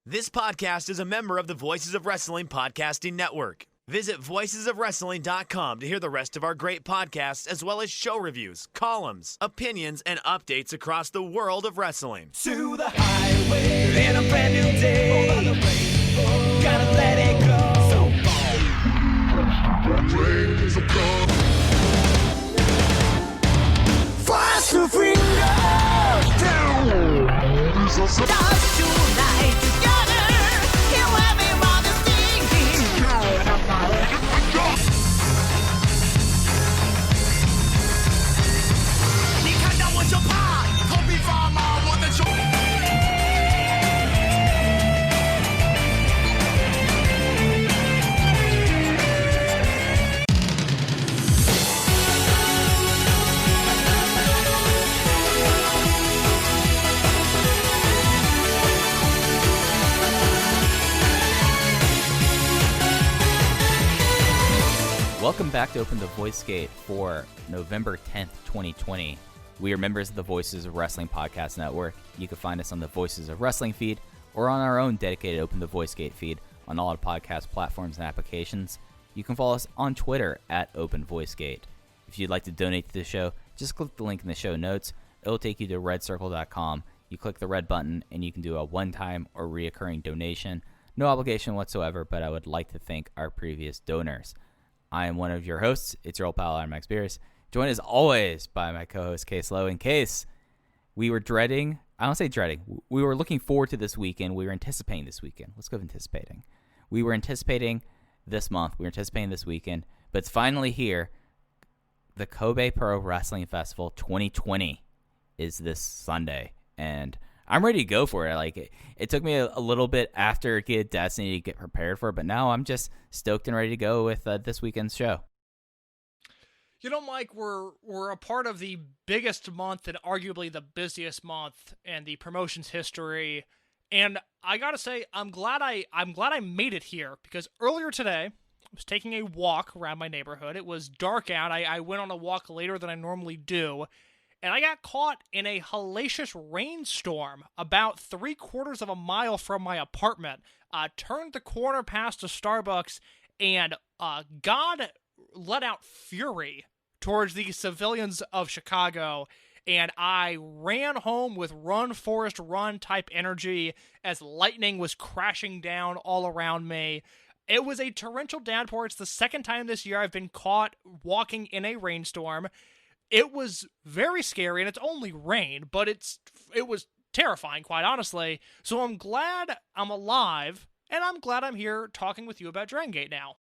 This podcast is a member of the Voices of Wrestling Podcasting Network. Visit voicesofwrestling.com to hear the rest of our great podcasts, as well as show reviews, columns, opinions, and updates across the world of wrestling. To the highway in a brand new day. Over the rainbow, gotta let it go. So fast to finger down. Dance tonight together. Hear everyone singing. 你看到我就怕，头皮发麻，我的手。Welcome back to Open the Voice Gate for November 10th, 2020. We are members of the Voices of Wrestling Podcast Network. You can find us on the Voices of Wrestling feed or on our own dedicated Open the Voice Gate feed on all our podcast platforms and applications. You can follow us on Twitter at Open Voice Gate. If you'd like to donate to the show, just click the link in the show notes. It'll take you to redcircle.com. You click the red button and you can do a one-time or reoccurring donation. No obligation whatsoever, but I would like to thank our previous donors. I am one of your hosts. It's your old pal, I'm Max Beers. Joined as always by my co-host, Case Lowe. In Case, we were dreading, I don't say dreading, we were looking forward to this weekend. We were anticipating this weekend. Let's go with anticipating. We were anticipating this month. We were anticipating this weekend. But it's finally here. The Kobe Pro Wrestling Festival 2020 is this Sunday. And I'm ready to go for it. Like it took me a little bit after Get Destiny to get prepared for it, but now I'm just stoked and ready to go with this weekend's show. You know, Mike, we're a part of the biggest month and arguably the busiest month in the promotion's history, and I gotta say, I'm glad I made it here, because earlier today I was taking a walk around my neighborhood. It was dark out. I went on a walk later than I normally do. And I got caught in a hellacious rainstorm about 3/4 of a mile from my apartment. Turned the corner past a Starbucks, and God let out fury towards the civilians of Chicago. And I ran home with Run, Forrest, Run type energy as lightning was crashing down all around me. It was a torrential downpour. It's the second time this year I've been caught walking in a rainstorm. It was very scary, and it's only rain, but it was terrifying, quite honestly. So I'm glad I'm alive, and I'm glad I'm here talking with you about Dragongate now.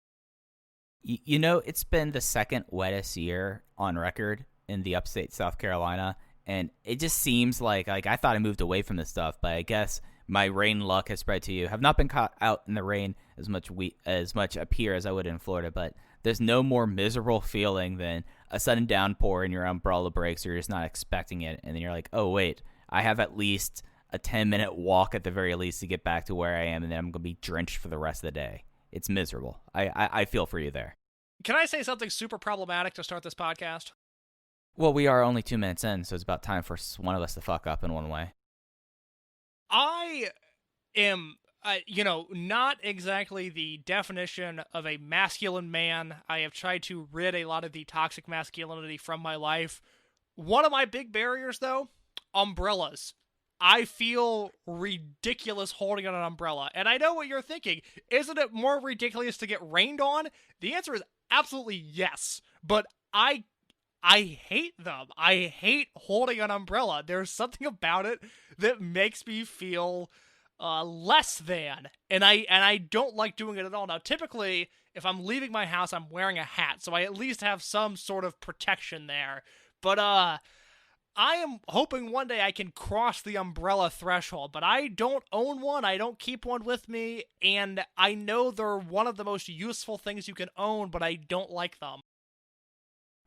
You know, it's been the second wettest year on record in the upstate South Carolina, and it just seems like I thought I moved away from this stuff, but I guess my rain luck has spread to you. Have not been caught out in the rain as much up here as I would in Florida, but there's no more miserable feeling than a sudden downpour and your umbrella breaks, or you're just not expecting it, and then you're like, oh wait, I have at least a 10-minute walk at the very least to get back to where I am, and then I'm going to be drenched for the rest of the day. It's miserable. I feel for you there. Can I say something super problematic to start this podcast? Well, we are only 2 minutes in, so it's about time for one of us to fuck up in one way. I am, not exactly the definition of a masculine man. I have tried to rid a lot of the toxic masculinity from my life. One of my big barriers, though, umbrellas. I feel ridiculous holding on an umbrella. And I know what you're thinking. Isn't it more ridiculous to get rained on? The answer is absolutely yes. But I hate them. I hate holding an umbrella. There's something about it that makes me feel less than. And I don't like doing it at all. Now, typically, if I'm leaving my house, I'm wearing a hat. So I at least have some sort of protection there. But I am hoping one day I can cross the umbrella threshold, but I don't own one, I don't keep one with me, and I know they're one of the most useful things you can own, but I don't like them.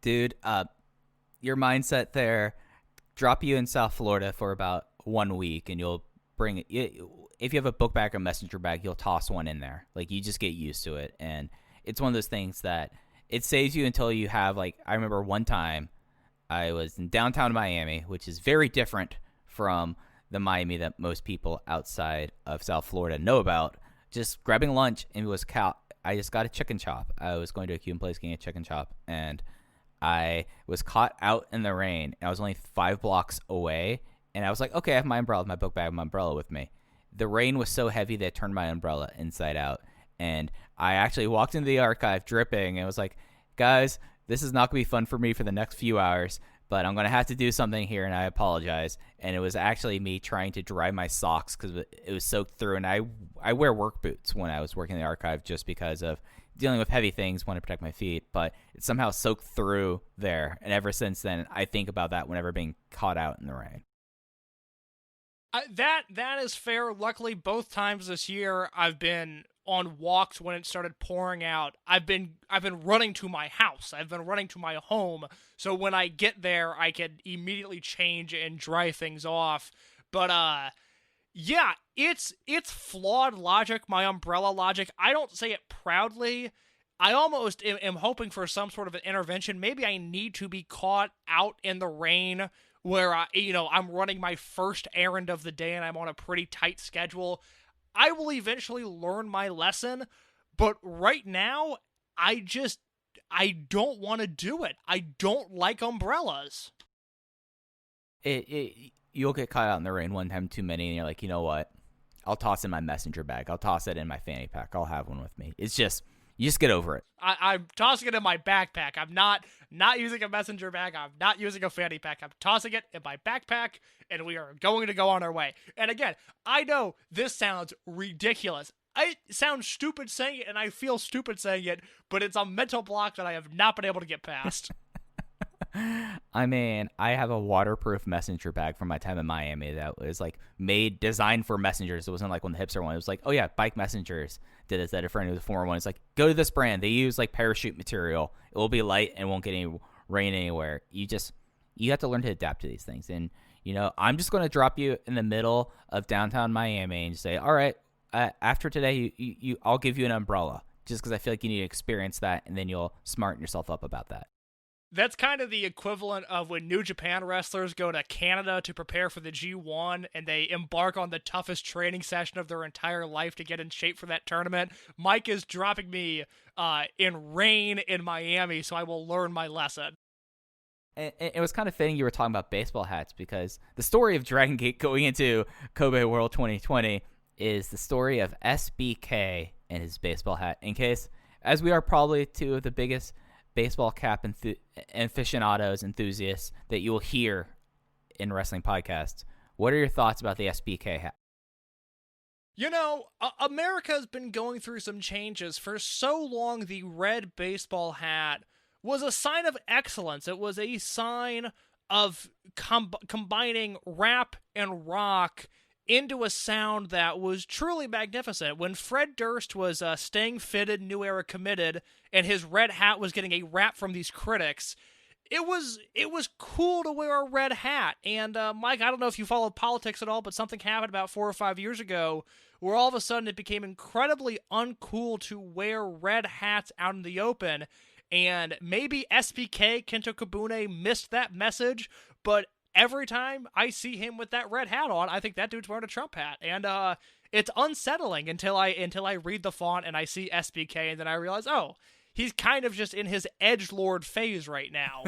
Dude, your mindset there, drop you in South Florida for about 1 week, and you'll bring it. If you have a book bag or messenger bag, you'll toss one in there. Like, you just get used to it, and it's one of those things that it saves you until you have, like, I remember one time I was in downtown Miami, which is very different from the Miami that most people outside of South Florida know about. Just grabbing lunch, and I just got a chicken chop. I was going to a Cuban place getting a chicken chop, and I was caught out in the rain. And I was only 5 blocks away, and I was like, okay, I have my umbrella, my book bag, my umbrella with me. The rain was so heavy that it turned my umbrella inside out, and I actually walked into the archive dripping, and was like, guys, this is not going to be fun for me for the next few hours, but I'm going to have to do something here, and I apologize. And it was actually me trying to dry my socks because it was soaked through, and I wear work boots when I was working in the archive just because of dealing with heavy things, want to protect my feet, but it somehow soaked through there, and ever since then, I think about that whenever being caught out in the rain. That is fair. Luckily, both times this year I've been on walks when it started pouring out. I've been running to my house. I've been running to my home. So when I get there, I can immediately change and dry things off. But yeah, it's flawed logic, my umbrella logic. I don't say it proudly. I almost am hoping for some sort of an intervention. Maybe I need to be caught out in the rain where I'm running my first errand of the day and I'm on a pretty tight schedule. I will eventually learn my lesson, but right now, I don't want to do it. I don't like umbrellas. You'll get caught out in the rain one time too many, and you're like, you know what? I'll toss in my messenger bag. I'll toss it in my fanny pack. I'll have one with me. It's just, you just get over it. I'm tossing it in my backpack. I'm not using a messenger bag. I'm not using a fanny pack. I'm tossing it in my backpack, and we are going to go on our way. And again, I know this sounds ridiculous. It sounds stupid saying it, and I feel stupid saying it, but it's a mental block that I have not been able to get past. I mean, I have a waterproof messenger bag from my time in Miami that was like designed for messengers. It wasn't like one of the hipster one. It was like, oh yeah, bike messengers did this. That a friend who was a former one. It's like, go to this brand. They use like parachute material. It will be light and won't get any rain anywhere. You have to learn to adapt to these things. And I'm just going to drop you in the middle of downtown Miami and say, all right, after today, I'll give you an umbrella, just because I feel like you need to experience that, and then you'll smarten yourself up about that. That's kind of the equivalent of when New Japan wrestlers go to Canada to prepare for the G1 and they embark on the toughest training session of their entire life to get in shape for that tournament. Mike is dropping me in rain in Miami, so I will learn my lesson. And it was kind of fitting you were talking about baseball hats, because the story of Dragongate going into Kobe World 2020 is the story of SBK and his baseball hat. In case, as we are probably two of the biggest baseball cap aficionados, enthusiasts that you will hear in wrestling podcasts, what are your thoughts about the SBK hat? America has been going through some changes. For so long, the red baseball hat was a sign of excellence. It was a sign of combining rap and rock into a sound that was truly magnificent. When Fred Durst was staying fitted, new era committed, and his red hat was getting a rap from these critics, it was cool to wear a red hat. And Mike, I don't know if you followed politics at all, but something happened about 4 or 5 years ago where all of a sudden it became incredibly uncool to wear red hats out in the open. And maybe SBK, KENTo Kobune, missed that message, but every time I see him with that red hat on, I think that dude's wearing a Trump hat. And it's unsettling until I read the font and I see SBK, and then I realize, oh, he's kind of just in his edgelord phase right now.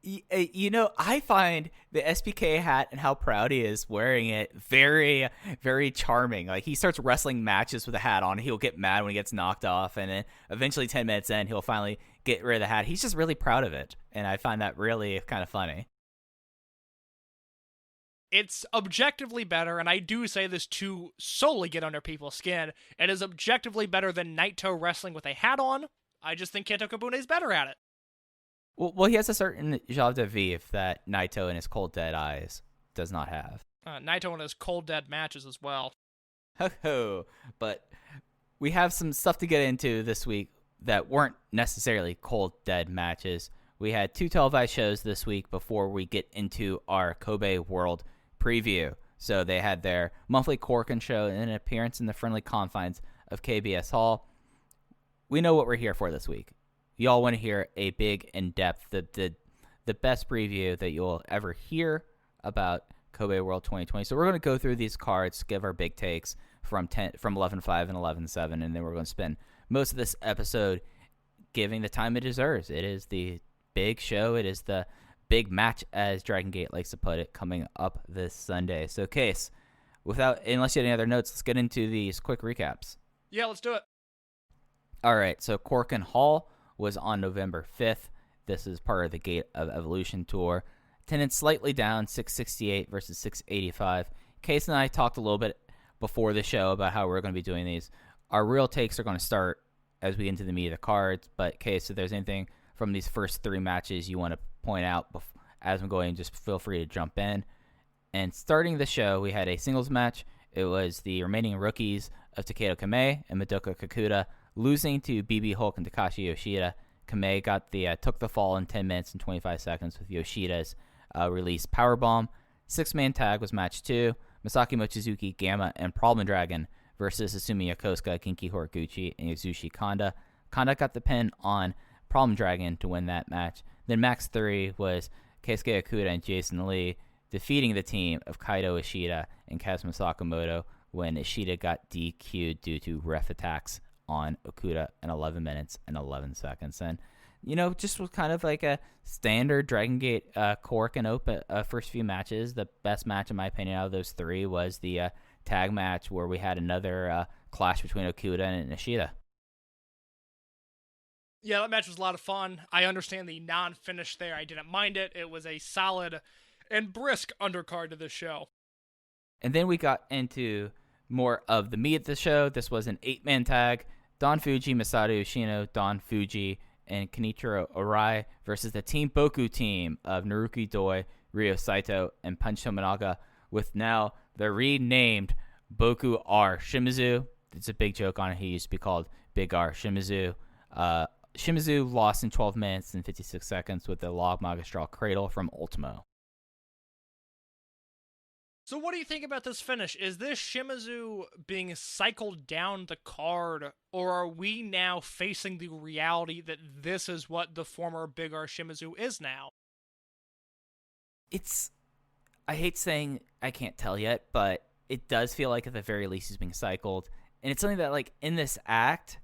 I find the SBK hat and how proud he is wearing it very, very charming. Like, he starts wrestling matches with a hat on. He'll get mad when he gets knocked off, and then eventually 10 minutes in, he'll finally get rid of the hat. He's just really proud of it, and I find that really kind of funny. It's objectively better, and I do say this to solely get under people's skin. It is objectively better than Naito wrestling with a hat on. I just think KENTo Kobune is better at it. Well, he has a certain joie de vivre that Naito in his cold, dead eyes does not have. Naito in his cold, dead matches as well. Ho-ho. But we have some stuff to get into this week that weren't necessarily cold, dead matches. We had 2 televised shows this week before we get into our Kobe World preview. So they had their monthly Korakuen show and an appearance in the friendly confines of KBS Hall. We know what we're here for this week. Y'all want to hear a big, in-depth, the best preview that you'll ever hear about Kobe World 2020. So we're going to go through these cards, give our big takes from 11.5 and 11.7, and then we're going to spend most of this episode giving the time it deserves. It is the big show. It is the big match, as Dragongate likes to put it, coming up this Sunday. So, Case, unless you had any other notes, let's get into these quick recaps. Yeah, let's do it. All right, so Korakuen Hall was on November 5th. This is part of the Gate of Evolution tour. Attendance slightly down, 668 versus 685. Case and I talked a little bit before the show about how we're going to be doing these. Our real takes are going to start as we get into the meat of the cards. But, Case, if there's anything from these first three matches you want to point out as I'm going, just feel free to jump in. And starting the show, we had a singles match. It was the remaining rookies of Takedo Kamei and Madoka Kikuta losing to BB Hulk and Takashi Yoshida. Kamei took the fall in 10 minutes and 25 seconds with Yoshida's release Powerbomb. Six-man tag was match 2. Masaki Mochizuki, Gamma, and Problem Dragon versus Asumi Yokosuka, Genki Horiguchi, and Yasushi Kanda. Kanda got the pin on Problem Dragon to win that match. Then Max 3 was Keisuke Okuda and Jason Lee defeating the team of Kaito Ishida and Kazuma Sakamoto when Ishida got DQ'd due to ref attacks on Okuda in 11 minutes and 11 seconds. And, just was kind of like a standard Dragongate Korakuen Open first few matches. The best match, in my opinion, out of those three was the tag match where we had another clash between Okuda and Ishida. Yeah, that match was a lot of fun. I understand the non-finish there. I didn't mind it. It was a solid and brisk undercard to the show. And then we got into more of the meat of the show. This was an 8-man tag. Don Fuji, Masato Yoshino, Don Fuji, and Kenichiro Arai versus the Team Boku team of Naruki Doi, Ryo Saito, and Punch Tominaga, with now the renamed Boku R Shimizu. It's a big joke on it. He used to be called Big R Shimizu. Shimizu lost in 12 minutes and 56 seconds with the Log Magistral Cradle from Ultimo. So what do you think about this finish? Is this Shimizu being cycled down the card, or are we now facing the reality that this is what the former Big R Shimizu is now? I hate saying I can't tell yet, but it does feel like at the very least he's being cycled. And it's something that, like, in this act,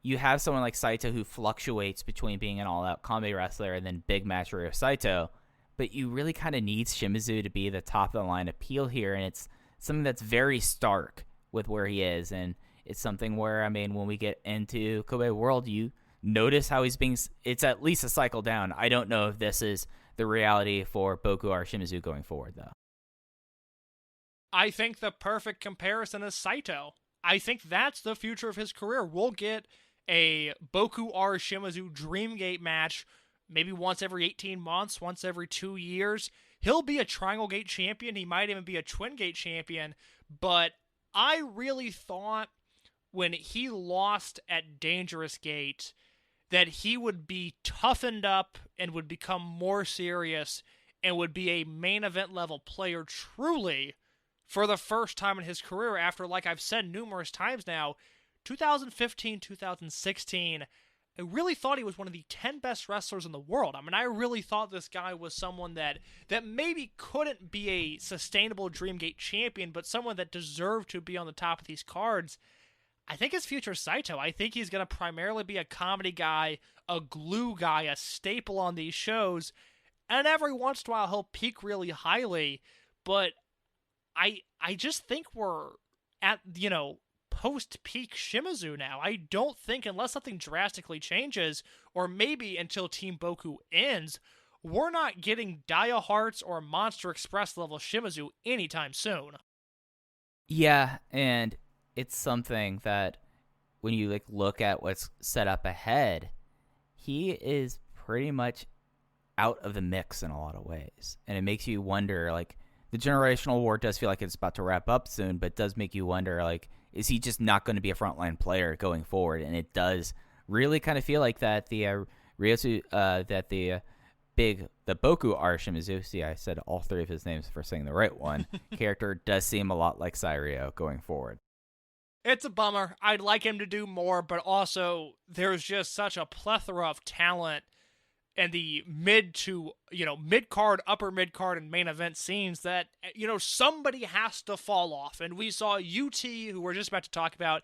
you have someone like Saito who fluctuates between being an all-out combat wrestler and then big match Ryo Saito. But you really kind of need Shimizu to be the top of the line appeal here, and it's something that's very stark with where he is, and it's something where, when we get into Kobe World, you notice how it's at least a cycle down. I don't know if this is the reality for Boku R Shimizu going forward, though. I think the perfect comparison is Saito. I think that's the future of his career. We'll get a Boku R Shimizu Dreamgate match maybe once every 18 months, once every 2 years. He'll be a Triangle Gate champion. He might even be a Twin Gate champion. But I really thought when he lost at Dangerous Gate that he would be toughened up and would become more serious and would be a main event level player truly for the first time in his career after, like I've said numerous times now, 2015, 2016, I really thought he was one of the 10 best wrestlers in the world. I really thought this guy was someone that maybe couldn't be a sustainable Dreamgate champion, but someone that deserved to be on the top of these cards. I think his future is Saito. I think he's going to primarily be a comedy guy, a glue guy, a staple on these shows, and every once in a while he'll peak really highly, but I just think we're at, post-peak Shimizu now. I don't think, unless something drastically changes, or maybe until Team Boku ends, we're not getting Dia Hearts or Monster Express level Shimizu anytime soon. Yeah, and it's something that when you look at what's set up ahead, he is pretty much out of the mix in a lot of ways. And it makes you wonder, the generational war does feel like it's about to wrap up soon, but it does make you wonder, is he just not going to be a frontline player going forward? And it does really kind of feel like that the Boku R Shimizu, see, I said all three of his names for saying the right one, character does seem a lot like Sairyo going forward. It's a bummer. I'd like him to do more, but also there's just such a plethora of talent mid to, mid card, upper mid card, and main event scenes that, somebody has to fall off. And we saw U-T, who we're just about to talk about.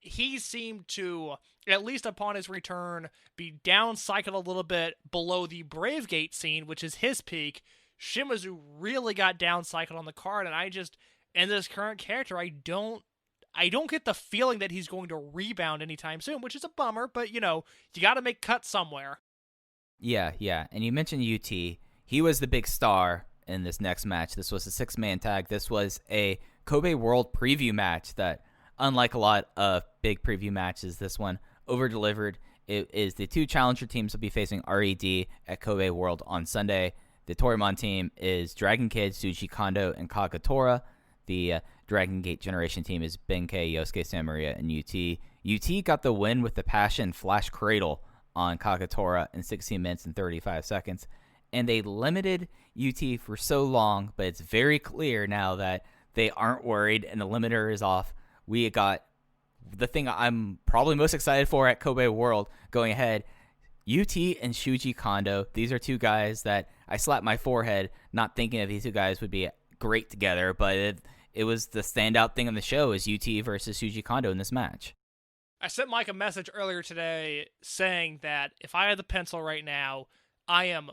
He seemed to, at least upon his return, be down cycled a little bit below the Bravegate scene, which is his peak. Shimizu really got down cycled on the card, and in this current character, I don't get the feeling that he's going to rebound anytime soon, which is a bummer, but, you got to make cuts somewhere. Yeah. And you mentioned U-T. He was the big star in this next match. This was a 6-man tag. This was a Kobe World preview match that, unlike a lot of big preview matches, this one over-delivered. It is the two challenger teams will be facing RED at Kobe World on Sunday. The Torimon team is Dragongate, Shuji Kondo, and Kagetora. The Dragongate Generation team is Benkei, Yosuke Samaria, and UT. UT got the win with the Passion Flash Cradle on Kagetora in 16 minutes and 35 seconds. And they limited UT for so long, but it's very clear now that they aren't worried and the limiter is off. We got the thing I'm probably most excited for at Kobe World going ahead. UT and Shuji Kondo. These are two guys that I slapped my forehead not thinking of these two guys would be great together, but it was the standout thing on the show is UT versus Shuji Kondo in this match. I sent Mike a message earlier today saying that if I had the pencil right now, I am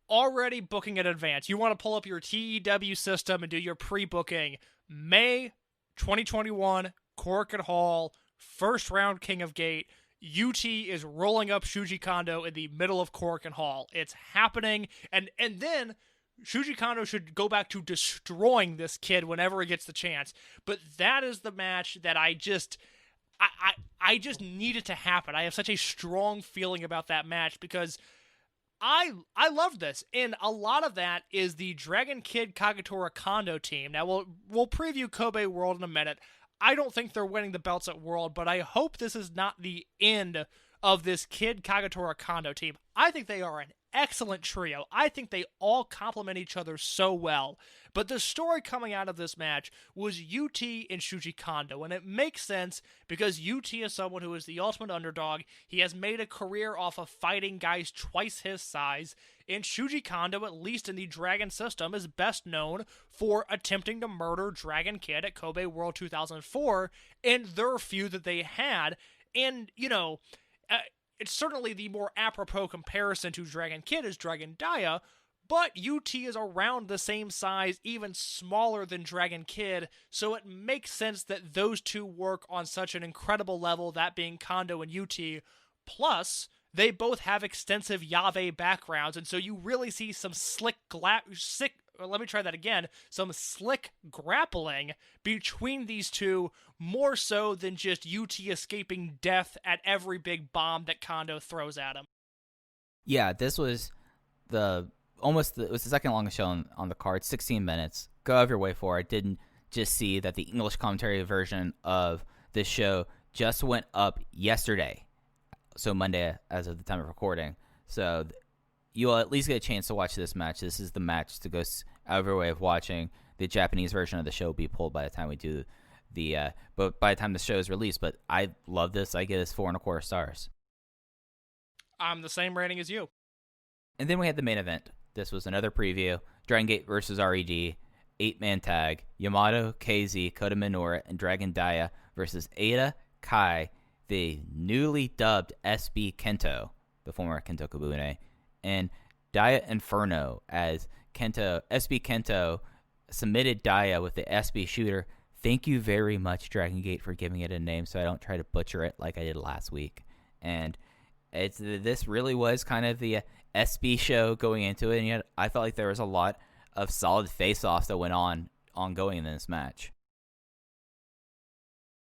already booking in advance. You want to pull up your TEW system and do your pre-booking. May 2021, Korakuen Hall, first round King of Gate. UT is rolling up Shuji Kondo in the middle of Korakuen Hall. It's happening, and then Shuji Kondo should go back to destroying this kid whenever he gets the chance. But that is the match that I just need it to happen. I have such a strong feeling about that match because I love this, and a lot of that is the Dragon Kid Kagetora Kondo team. Now we'll preview Kobe World in a minute. I don't think they're winning the belts at World, but I hope this is not the end of this Kid Kagetora Kondo team. I think they are an excellent trio. I think they all complement each other so well. But the story coming out of this match was UT and Shuji Kondo, and it makes sense because UT is someone who is the ultimate underdog. He has made a career off of fighting guys twice his size, and Shuji Kondo, at least in the Dragon system, is best known for attempting to murder Dragon Kid at Kobe World 2004 and their feud that they had. And, it's certainly the more apropos comparison to Dragon Kid is Dragon Dia, but UT is around the same size, even smaller than Dragon Kid, so it makes sense that those two work on such an incredible level, that being Kondo and UT. Plus, they both have extensive Yave backgrounds, and so you really see some slick grappling between these two, more so than just UT escaping death at every big bomb that Kondo throws at him. Yeah, this was it was the second longest show on the card, 16 minutes. Go out of your way for it. Didn't just see that the English commentary version of this show just went up yesterday, so Monday as of the time of recording. So you'll at least get a chance to watch this match. This is the match to go out of your way of watching. The Japanese version of the show will be pulled by the time we do but by the time the show is released. But I love this. I give this 4.25 stars. I'm the same rating as you. And then we had the main event. This was another preview. Dragongate versus RED, 8-man tag. Yamato, KZ, Kota Minoura, and Dragon Dia versus Eita, Kai, the newly dubbed SB KENTo, the former KENTo Kabune, and Dia Inferno, as SB KENTo submitted Dia with the SB shooter. Thank you very much, Dragongate, for giving it a name so I don't try to butcher it like I did last week. And this really was kind of the SB show going into it, and yet I felt like there was a lot of solid face-offs that went ongoing in this match.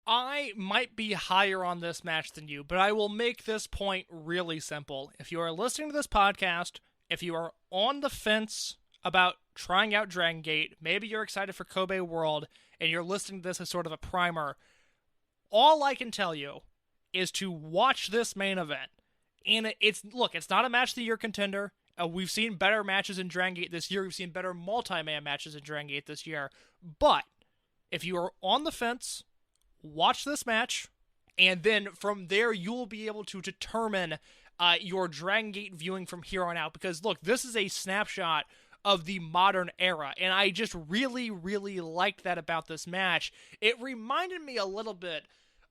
I might be higher on this match than you, but I will make this point really simple. If you are listening to this podcast, if you are on the fence about trying out Dragongate, maybe you're excited for Kobe World, and you're listening to this as sort of a primer, all I can tell you is to watch this main event. And it's not a match of the year contender. We've seen better matches in Dragongate this year. We've seen better multi-man matches in Dragongate this year. But if you are on the fence, watch this match, and then from there you'll be able to determine your Dragon Gate viewing from here on out, because look, this is a snapshot of the modern era, and I just really, really liked that about this match. It reminded me a little bit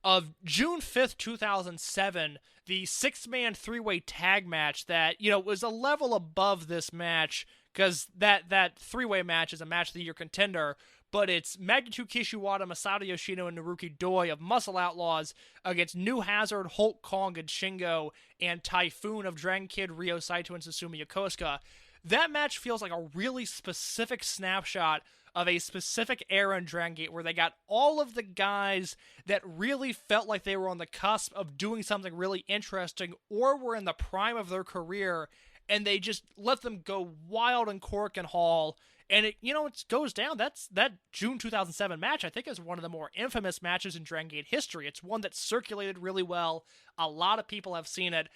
of June 5th, 2007, the six-man three-way tag match that, was a level above this match, because that three-way match is a match of the year contender, but it's Magnitude Kishiwada, Masato Yoshino, and Naruki Doi of Muscle Outlaws against New Hazard, Hulk Kong, and Shingo, and Typhoon of Dragon Kid, Ryo Saito, and Susumu Yokosuka. That match feels like a really specific snapshot of a specific era in Dragon Gate where they got all of the guys that really felt like they were on the cusp of doing something really interesting or were in the prime of their career, and they just let them go wild in Korakuen Hall. And it goes down. That June 2007 match, I think, is one of the more infamous matches in Dragon Gate history. It's one that circulated really well. A lot of people have seen it.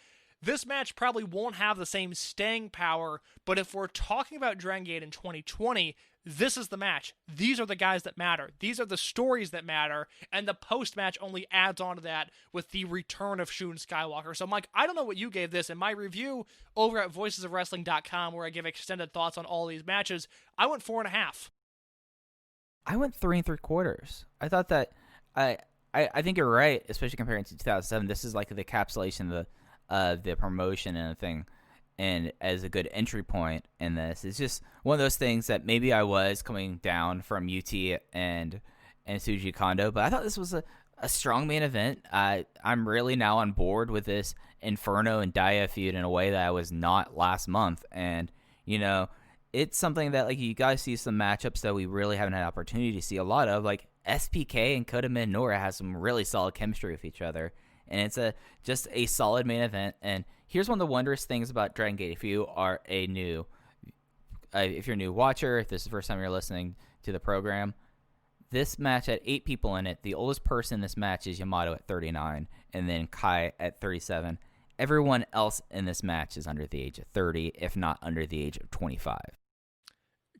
This match probably won't have the same staying power, but if we're talking about Dragon Gate in 2020, this is the match. These are the guys that matter. These are the stories that matter, and the post-match only adds on to that with the return of Shun Skywalker. So, Mike, I don't know what you gave this. In my review over at voicesofwrestling.com, where I give extended thoughts on all these matches, I went 4.5. I went 3 3/4. I thought that I think you're right, especially comparing to 2007. This is like the encapsulation of the promotion and everything, and as a good entry point in this. It's just one of those things that maybe I was coming down from U-T and Shuji Kondo, but I thought this was a strong main event. I'm really now on board with this Inferno and Dia feud in a way that I was not last month, and it's something that like you guys see some matchups that we really haven't had opportunity to see a lot of, like SPK and Kota Minoura has some really solid chemistry with each other. And it's just a solid main event. And here's one of the wondrous things about Dragon Gate. If you're a new watcher, if this is the first time you're listening to the program, this match had 8 people in it. The oldest person in this match is Yamato at 39, and then Kai at 37. Everyone else in this match is under the age of 30, if not under the age of 25.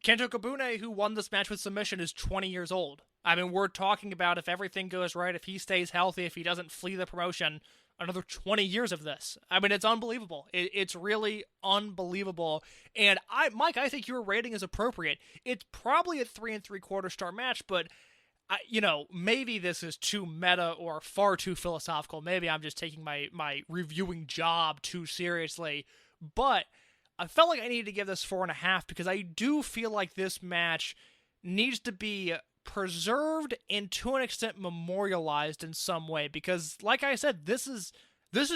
Kento Kobune, who won this match with submission, is 20 years old. I mean, we're talking about, if everything goes right, if he stays healthy, if he doesn't flee the promotion, another 20 years of this. I mean, it's unbelievable. It's really unbelievable. And Mike, I think your rating is appropriate. It's probably a 3 3/4 star match, but maybe this is too meta or far too philosophical. Maybe I'm just taking my reviewing job too seriously. But I felt like I needed to give this 4.5 because I do feel like this match needs to be preserved and to an extent memorialized in some way, because like I said, this is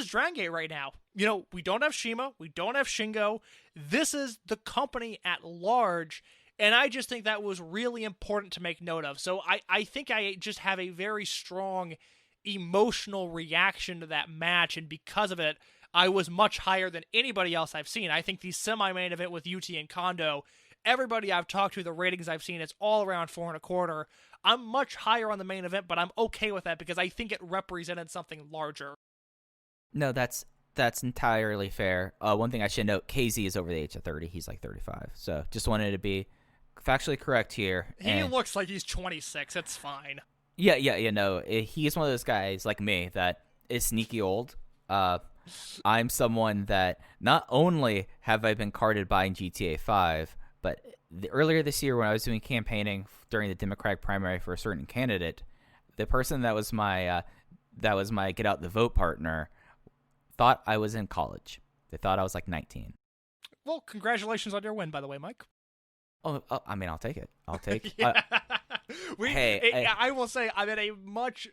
Dragon Gate right now. We don't have Shima, we don't have Shingo. This is the company at large, and I just think that was really important to make note of. So I think I just have a very strong emotional reaction to that match, and because of it, I was much higher than anybody else I've seen. I think the semi-main event with U-T and Kondo, everybody I've talked to, the ratings I've seen, it's all around 4 1/4. I'm much higher on the main event, but I'm okay with that because I think it represented something larger. No, that's entirely fair. One thing I should note, KZ is over the age of 30. He's like 35. So just wanted to be factually correct here. He looks like he's 26. It's fine. Yeah. He's one of those guys like me that is sneaky old. I'm someone that not only have I been carded buying GTA 5, but earlier this year when I was doing campaigning during the Democratic primary for a certain candidate, the person that was my get out the vote partner thought I was in college. They thought I was like 19. Well, congratulations on your win, by the way, Mike. Oh, I mean, I'll take it. I'll take. I will say I'm in a much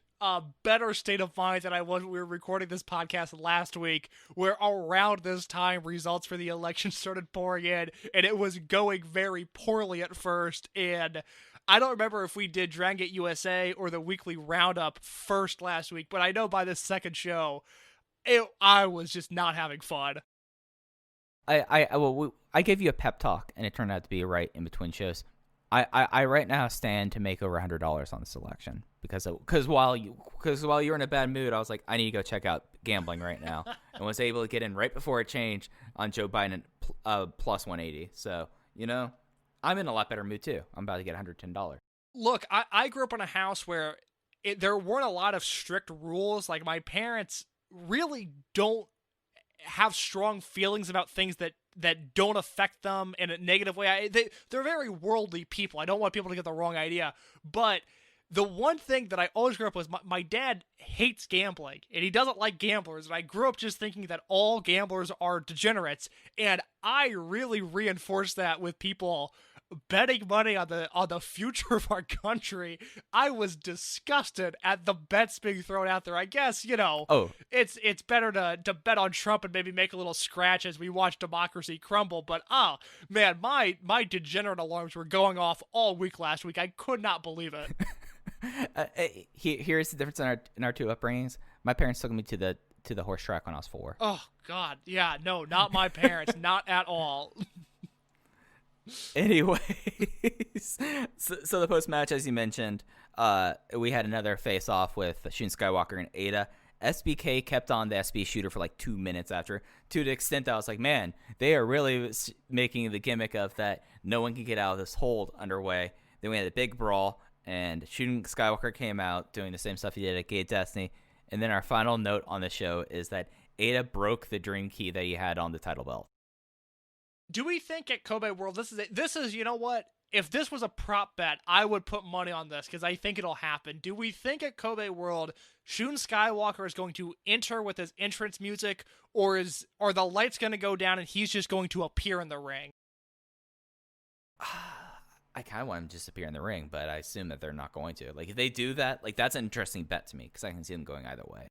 better state of mind than I was when we were recording this podcast last week, where around this time results for the election started pouring in, and it was going very poorly at first. And I don't remember if we did Dragon Gate USA or the weekly roundup first last week, but I know by the second show, I was just not having fun. I gave you a pep talk, and it turned out to be right in between shows. I right now stand to make over $100 on this election because while you're in a bad mood, I was like, I need to go check out gambling right now, and was able to get in right before it changed on Joe Biden plus 180. So I'm in a lot better mood too. I'm about to get $110. Look, I grew up in a house where there weren't a lot of strict rules. Like my parents really don't have strong feelings about things that don't affect them in a negative way. They're very worldly people. I don't want people to get the wrong idea. But the one thing that I always grew up with, my dad hates gambling, and he doesn't like gamblers, and I grew up just thinking that all gamblers are degenerates, and I really reinforced that with people betting money on the future of our country. I was disgusted at the bets being thrown out there. I guess, it's better to bet on Trump and maybe make a little scratch as we watch democracy crumble. But oh man, my degenerate alarms were going off all week last week. I could not believe it. Here's the difference in our two upbringings. My parents took me to the horse track when I was 4. Oh God, yeah, no, not my parents, not at all. Anyways, so the post-match, as you mentioned, we had another face-off with Shun Skywalker and Eita. SBK kept on the SB shooter for like 2 minutes after, to the extent that I was like, man, they are really making the gimmick of that no one can get out of this hold underway. Then we had a big brawl, and Shun Skywalker came out doing the same stuff he did at Gate Destiny. And then our final note on the show is that Eita broke the dream key that he had on the title belt. Do we think at Kobe World, this is, you know what? If this was a prop bet, I would put money on this because I think it'll happen. Do we think at Kobe World, Shun Skywalker is going to enter with his entrance music, or are the lights going to go down and he's just going to appear in the ring? I kind of want him to just appear in the ring, but I assume that they're not going to. Like, if they do that, like, that's an interesting bet to me because I can see them going either way.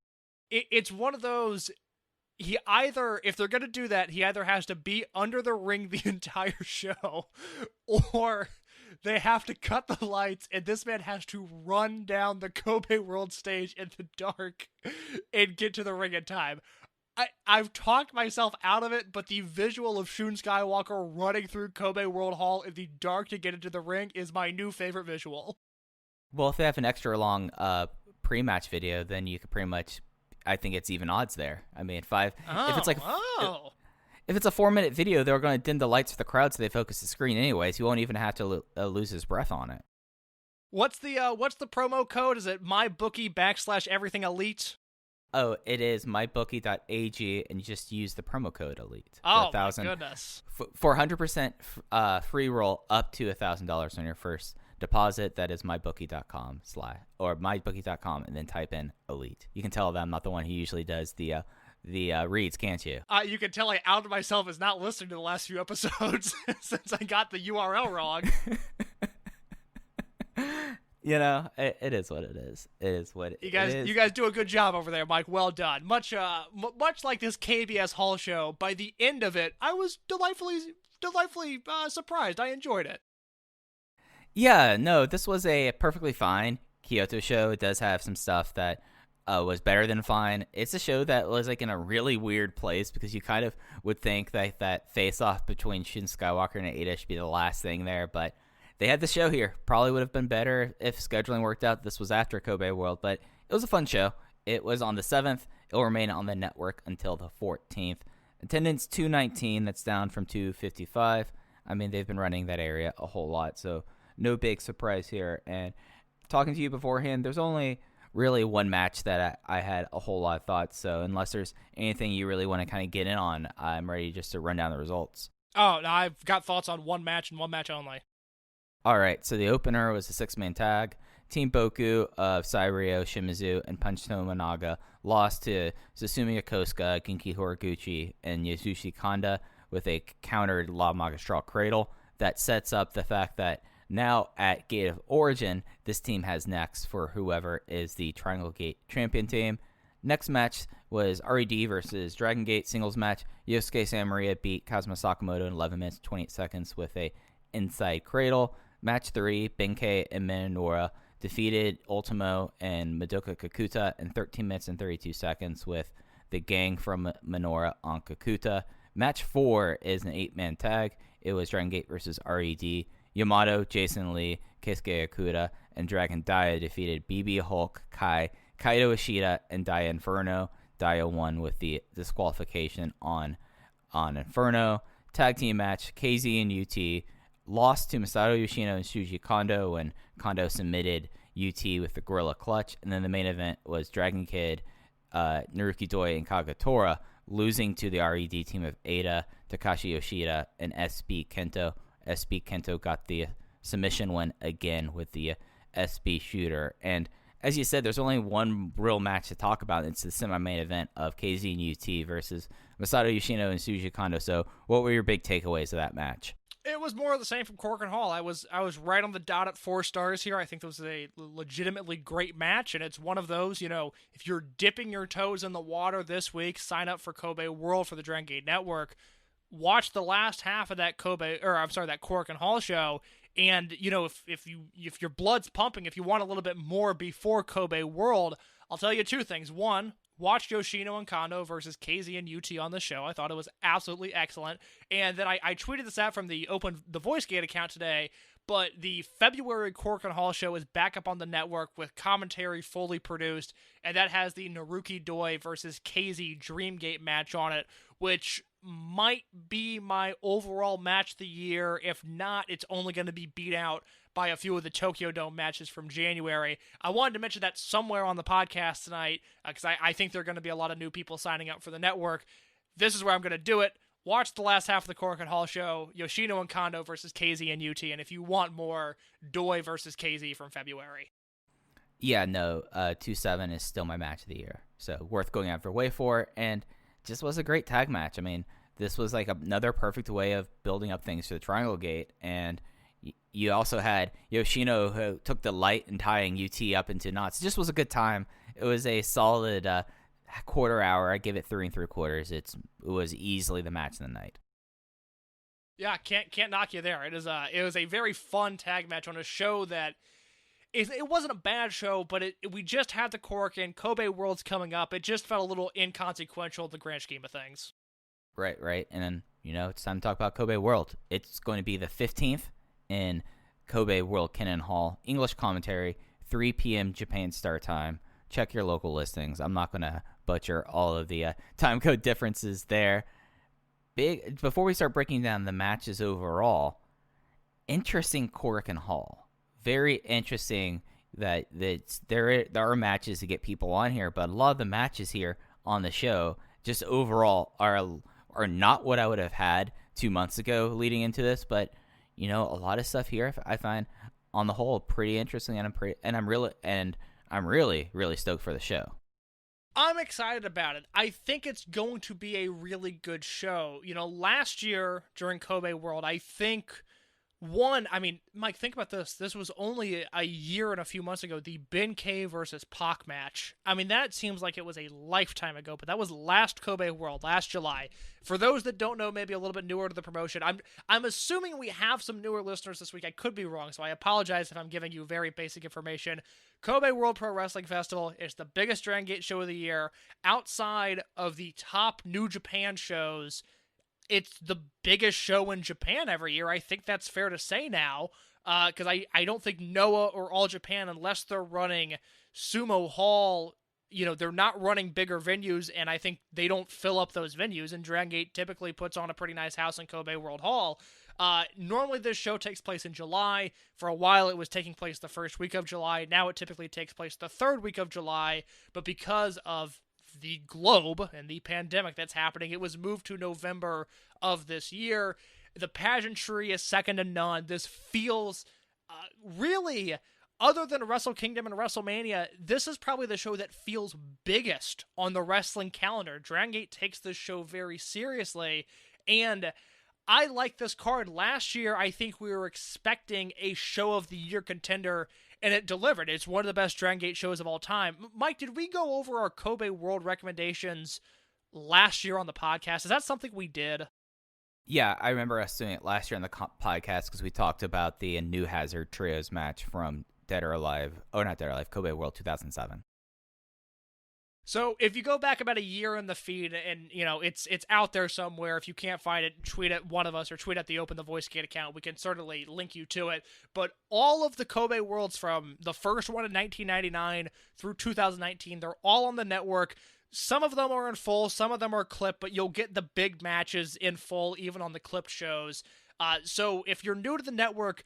It's one of those... if they're going to do that, he either has to be under the ring the entire show, or they have to cut the lights, and this man has to run down the Kobe World stage in the dark and get to the ring in time. I've talked myself out of it, but the visual of Shun Skywalker running through Kobe World Hall in the dark to get into the ring is my new favorite visual. Well, if they have an extra long pre-match video, then you could pretty much... I think it's even odds there. I mean, if it's a 4-minute video, they're going to dim the lights for the crowd so they focus the screen anyways. You won't even have to lose his breath on it. What's the promo code? Is it mybookie / elite? Oh, it is mybookie.ag, and you just use the promo code elite. Oh, my goodness. For 100% free roll up to $1,000 on your first deposit. That is mybookie.com or mybookie.com, and then type in elite. You can tell that I'm not the one who usually does the reads, can't you? You can tell I outed myself as not listening to the last few episodes since I got the URL wrong. It is what it is. It is what it is. You guys do a good job over there, Mike. Well done. Much like this KBS Hall show, by the end of it, I was delightfully surprised. I enjoyed it. Yeah, no, this was a perfectly fine Kyoto show. It does have some stuff that was better than fine. It's a show that was like in a really weird place because you kind of would think that face-off between Shun Skywalker and Eita should be the last thing there, but they had the show here. Probably would have been better if scheduling worked out. This was after Kobe World, but it was a fun show. It was on the 7th. It will remain on the network until the 14th. Attendance 219. That's down from 255. I mean, they've been running that area a whole lot, so no big surprise here. And talking to you beforehand, there's only really one match that I had a whole lot of thoughts. So unless there's anything you really want to kind of get in on, I'm ready just to run down the results. Oh, no, I've got thoughts on one match and one match only. All right, so the opener was a 6-man tag. Team Boku of Sairyo Shimizu and Punch Tomonaga lost to Susumu Yokosuka, Genki Horiguchi, and Yasushi Kanda with a countered La Magistral Cradle. That sets up the fact that now at Gate of Origin, this team has next for whoever is the Triangle Gate champion team. Next match was RED versus Dragongate singles match. Yosuke Samaria beat Kazuma Sakamoto in 11 minutes 28 seconds with a inside cradle. Match 3, Benkei and Minoura defeated Ultimo and Madoka Kikuta in 13 minutes and 32 seconds with the gang from Minoura on Kikuta. Match 4 is an 8-man tag. It was Dragongate versus RED. Yamato, Jason Lee, Keisuke Okuda, and Dragon Dia defeated BB Hulk, Kai, Kaito Ishida, and Dia Inferno. Dia won with the disqualification on Inferno. Tag team match, KZ and UT lost to Masato Yoshino and Shuji Kondo, and Kondo submitted UT with the Gorilla Clutch. And then the main event was Dragon Kid, Naruki Doi, and Kagatora losing to the RED team of Eita, Takashi Yoshida, and SB KENTo. SB KENTo got the submission win again with the SB shooter. And as you said, there's only one real match to talk about. It's the semi-main event of KZ and UT versus Masato Yoshino and Shuji Kondo. So what were your big takeaways of that match? It was more of the same from Korakuen Hall. I was right on the dot at 4 stars here. I think this was a legitimately great match, and it's one of those, if you're dipping your toes in the water this week, sign up for Kobe World for the Dragongate Network. Watch the last half of that that Korakuen Hall show, and if your blood's pumping, if you want a little bit more before Kobe World, I'll tell you 2 things. One, watch Yoshino and Kondo versus KZ and UT on the show. I thought it was absolutely excellent. And then I tweeted this out from the VoiceGate account today, but the February Korakuen Hall show is back up on the network with commentary fully produced, and that has the Naruki Doi versus KZ Dreamgate match on it, which might be my overall match of the year. If not, it's only going to be beat out by a few of the Tokyo Dome matches from January. I wanted to mention that somewhere on the podcast tonight because I think there are going to be a lot of new people signing up for the network. This is where I'm going to do it. Watch the last half of the Korakuen Hall show, Yoshino and Kondo versus KZ and UT, and if you want more, Doi versus KZ from February. Yeah, no, 2-7 is still my match of the year, so worth going out for way for, and just was a great tag match. I mean, this was like another perfect way of building up things to the Triangle Gate, and you also had Yoshino who took the light and tying UT up into knots. It just was a good time. It was a solid quarter hour. I give it 3 3/4. It was easily the match of the night. Yeah, can't knock you there. It was a very fun tag match on a show that it wasn't a bad show, but we just had the Korakuen Kobe Worlds coming up. It just felt a little inconsequential in the grand scheme of things. Right. And then, it's time to talk about Kobe World. It's going to be the 15th in Kobe World Korakuen Hall. English commentary, 3 p.m. Japan start time. Check your local listings. I'm not going to butcher all of the time code differences there. Before we start breaking down the matches overall, interesting Korakuen Hall. Very interesting that there are matches to get people on here, but a lot of the matches here on the show just overall are not what I would have had 2 months ago leading into this, but a lot of stuff here I find on the whole pretty interesting, and I'm really stoked for the show. I'm excited about it. I think it's going to be a really good show. Last year during Kobe World, I think Mike, think about this. This was only a year and a few months ago, the Ben K versus Pac match. That seems like it was a lifetime ago, but that was last Kobe World, last July. For those that don't know, maybe a little bit newer to the promotion, I'm assuming we have some newer listeners this week. I could be wrong, so I apologize if I'm giving you very basic information. Kobe World Pro Wrestling Festival is the biggest Dragongate show of the year. Outside of the top New Japan shows, it's the biggest show in Japan every year. I think that's fair to say now, because I don't think Noah or All Japan, unless they're running Sumo Hall, they're not running bigger venues, and I think they don't fill up those venues, and Dragongate typically puts on a pretty nice house in Kobe World Hall. Normally this show takes place in July. For a while it was taking place the first week of July. Now it typically takes place the third week of July, but because of the globe and the pandemic that's happening, it was moved to November of this year. The pageantry is second to none. This feels really, other than Wrestle Kingdom and WrestleMania, this is probably the show that feels biggest on the wrestling calendar. Dragongate takes this show very seriously, and I like this card. Last year, I think we were expecting a show of the year contender, and it delivered. It's one of the best Dragongate shows of all time. Mike, did we go over our Kobe World recommendations last year on the podcast? Is that something we did? Yeah, I remember us doing it last year on the podcast because we talked about the New Hazard Trios match from Kobe World 2007. So if you go back about a year in the feed and, it's out there somewhere, if you can't find it, tweet at one of us or tweet at the Open the VoiceGate account. We can certainly link you to it. But all of the Kobe Worlds from the first one in 1999 through 2019, they're all on the network. Some of them are in full, some of them are clipped, but you'll get the big matches in full, even on the clipped shows. So if you're new to the network,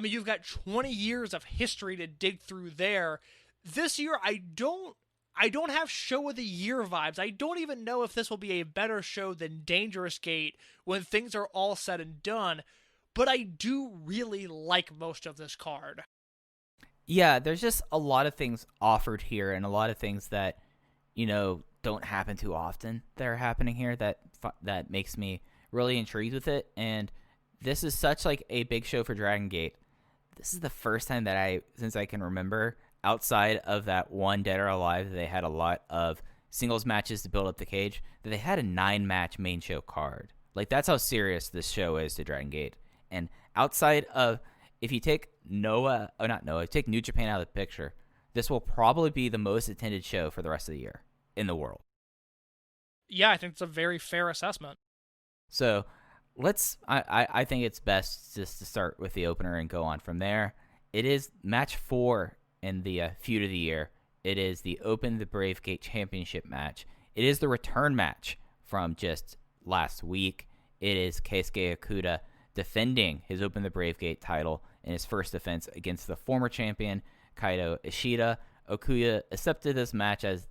you've got 20 years of history to dig through there. This year, I I don't have show of the year vibes. I don't even know if this will be a better show than Dangerous Gate when things are all said and done, but I do really like most of this card. Yeah, there's just a lot of things offered here and a lot of things that, don't happen too often that are happening here that makes me really intrigued with it. And this is such like a big show for Dragongate. This is the first time that since I can remember, outside of that one Dead or Alive, they had a lot of singles matches to build up the cage, that they had a 9-match main show card. Like, that's how serious this show is to Dragongate. And outside of, if you take take New Japan out of the picture, this will probably be the most attended show for the rest of the year in the world. Yeah, I think it's a very fair assessment. So I think it's best just to start with the opener and go on from there. It is match 4 in the feud of the year. It is the Open the Brave Gate Championship match. It is the return match from just last week. It is Keisuke Okuda defending his Open the Brave Gate title in his first defense against the former champion Kaito Ishida. Okuda accepted this match as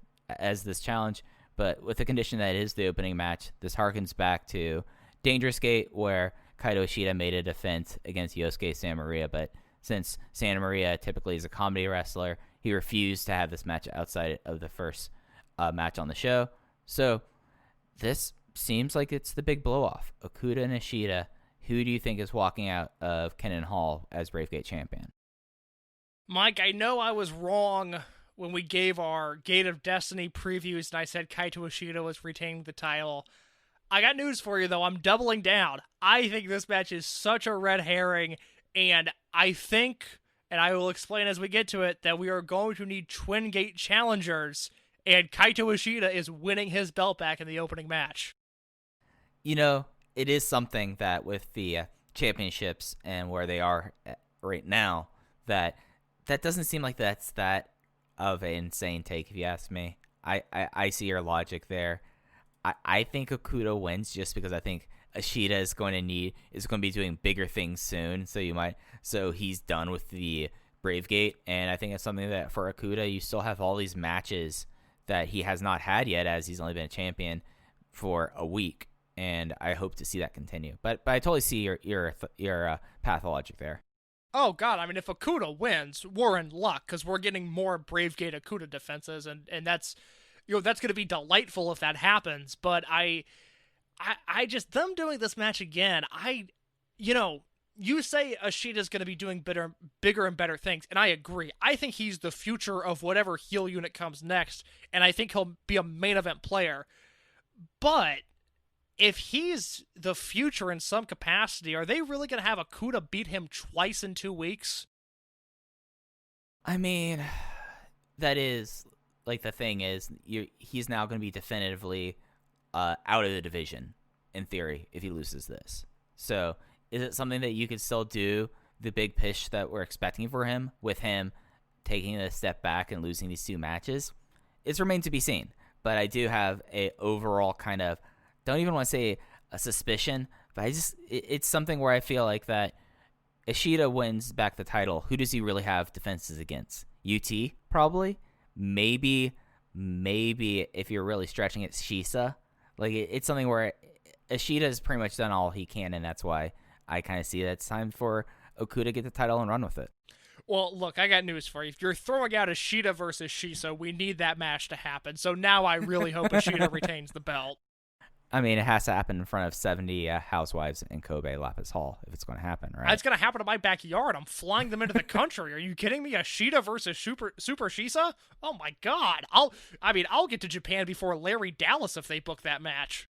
this challenge, but with the condition that it is the opening match. This harkens back to Dangerous Gate, where Kaito Ishida made a defense against Yosuke Santa Maria, but since Santa Maria typically is a comedy wrestler, he refused to have this match outside of the first match on the show. So this seems like it's the big blow-off. Okuda and Ishida. Who do you think is walking out of Korakuen Hall as Brave Gate champion? Mike, I know I was wrong when we gave our Gate of Destiny previews and I said Kaito Ishida was retaining the title. I got news for you, though. I'm doubling down. I think this match is such a red herring, and I think, and I will explain as we get to it, that we are going to need Twin Gate challengers, and Kaito Ishida is winning his belt back in the opening match. It is something that with the championships and where they are right now, that doesn't seem like that's that of an insane take, if you ask me. I see your logic there. I think Okuda wins just because I think Ishida is going to be doing bigger things soon. So he's done with the Brave Gate, and I think it's something that for Okuda, you still have all these matches that he has not had yet, as he's only been a champion for a week, and I hope to see that continue. But I totally see your pathologic there. Oh, God, I mean, if Okuda wins, we're in luck, because we're getting more Brave Gate Okuda defenses, and that's, that's going to be delightful if that happens, but I just, them doing this match again, you say Ishida's going to be doing bigger and better things, and I agree. I think he's the future of whatever heel unit comes next, and I think he'll be a main event player, but if he's the future in some capacity, are they really going to have Okuda beat him twice in 2 weeks? I mean, that is, like, the thing is, he's now going to be definitively out of the division, in theory, if he loses this. So, is it something that you could still do the big push that we're expecting for him, with him taking a step back and losing these 2 matches? It's remained to be seen. But I do have a overall kind of, don't even want to say a suspicion, but it's something where I feel like that Ishida wins back the title. Who does he really have defenses against? U-T, probably. Maybe if you're really stretching it, Shisa. Like, it's something where Ishida has pretty much done all he can, and that's why I kind of see that it's time for Okuda to get the title and run with it. Well, look, I got news for you. If you're throwing out Ishida versus Shisa, we need that match to happen. So now I really hope Ishida retains the belt. I mean, it has to happen in front of 70 housewives in Kobe Lapis Hall if it's going to happen, right? It's going to happen in my backyard. I'm flying them into the country. Are you kidding me? Ishida versus Super Shisa? Oh my God! I'll get to Japan before Larry Dallas if they book that match.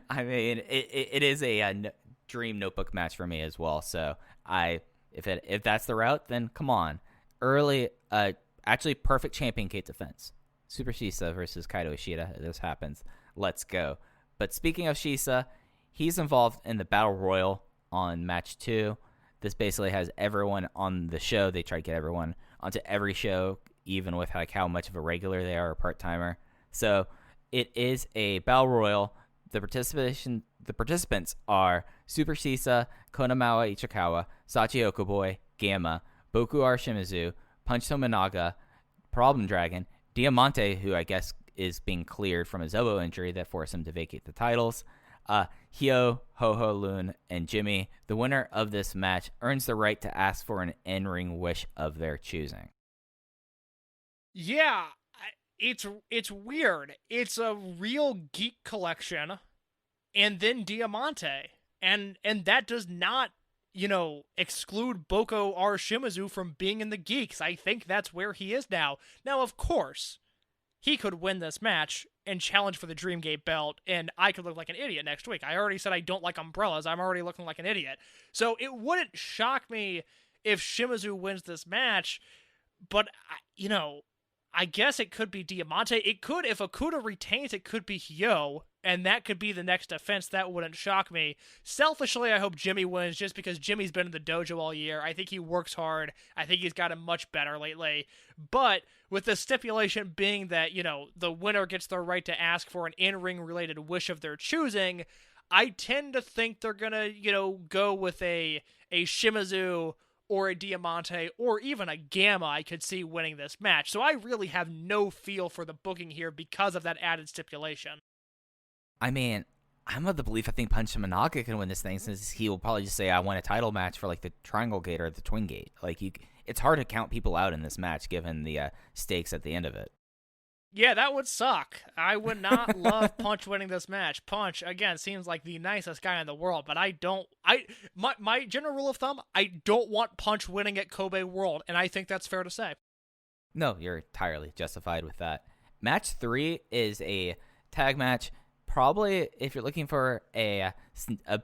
I mean, it is a dream notebook match for me as well. So if that's the route, then come on. Early, actually perfect champion Gate defense. Super Shisa versus Kaito Ishida. This happens. Let's go. But speaking of Shisa, he's involved in the Battle Royal on match 2. This basically has everyone on the show. They try to get everyone onto every show, even with like how much of a regular they are or part-timer. So it is a Battle Royal. The participants are Super Shisa, Konamawa Ichikawa, Sachi Okuboi, Gamma, Boku R Shimizu, Punch Tominaga, Problem Dragon, Diamante, who I guess is being cleared from his elbow injury that forced him to vacate the titles, Hyo, Ho-Ho Lun, and Jimmy. The winner of this match earns the right to ask for an in-ring wish of their choosing. Yeah, it's weird. It's a real geek collection, and then Diamante, and that does not, exclude Boku R Shimizu from being in the geeks. I think that's where he is now. Now, of course, he could win this match and challenge for the Dreamgate belt, and I could look like an idiot next week. I already said I don't like umbrellas. I'm already looking like an idiot. So it wouldn't shock me if Shimizu wins this match, but, I guess it could be Diamante. It could, if Okuda retains, it could be Hyo, and that could be the next defense. That wouldn't shock me. Selfishly, I hope Jimmy wins just because Jimmy's been in the dojo all year. I think he works hard. I think he's gotten much better lately. But with the stipulation being that, the winner gets the right to ask for an in-ring related wish of their choosing, I tend to think they're going to, go with a Shimizu or a Diamante, or even a Gamma I could see winning this match. So I really have no feel for the booking here because of that added stipulation. I mean, I'm of the belief I think Punch Managa can win this thing, since he will probably just say, I want a title match for, the Triangle Gate or the Twin Gate. It's hard to count people out in this match, given the stakes at the end of it. Yeah, that would suck. I would not love Punch winning this match. Punch, again, seems like the nicest guy in the world, but my general rule of thumb, I don't want Punch winning at Kobe World, and I think that's fair to say. No, you're entirely justified with that. Match 3 is a tag match. Probably, if you're looking for a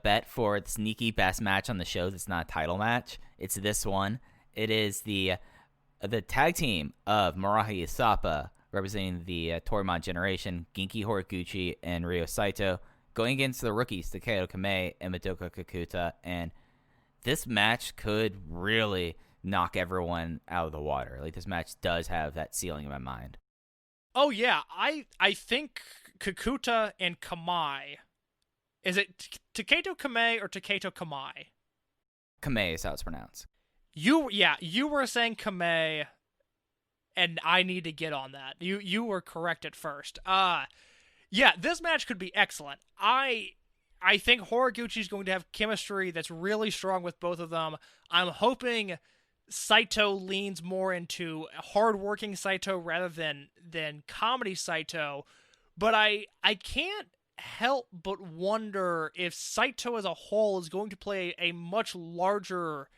bet for the sneaky best match on the show that's not a title match, it's this one. It is the tag team of Marahi Asapa, representing the Torimon generation, Genki Horiguchi and Ryo Saito, going against the rookies, Takedo Kamei and Madoka Kikuta. And this match could really knock everyone out of the water. This match does have that ceiling in my mind. Oh, yeah. I think Kikuta and Kamei. Is it Takedo Kamei or Takedo Kamei? Kamei is how it's pronounced. You were saying Kamei, and I need to get on that. You were correct at first. Yeah, this match could be excellent. I think Horiguchi's going to have chemistry that's really strong with both of them. I'm hoping Saito leans more into hardworking Saito rather than comedy Saito, but I can't help but wonder if Saito as a whole is going to play a much larger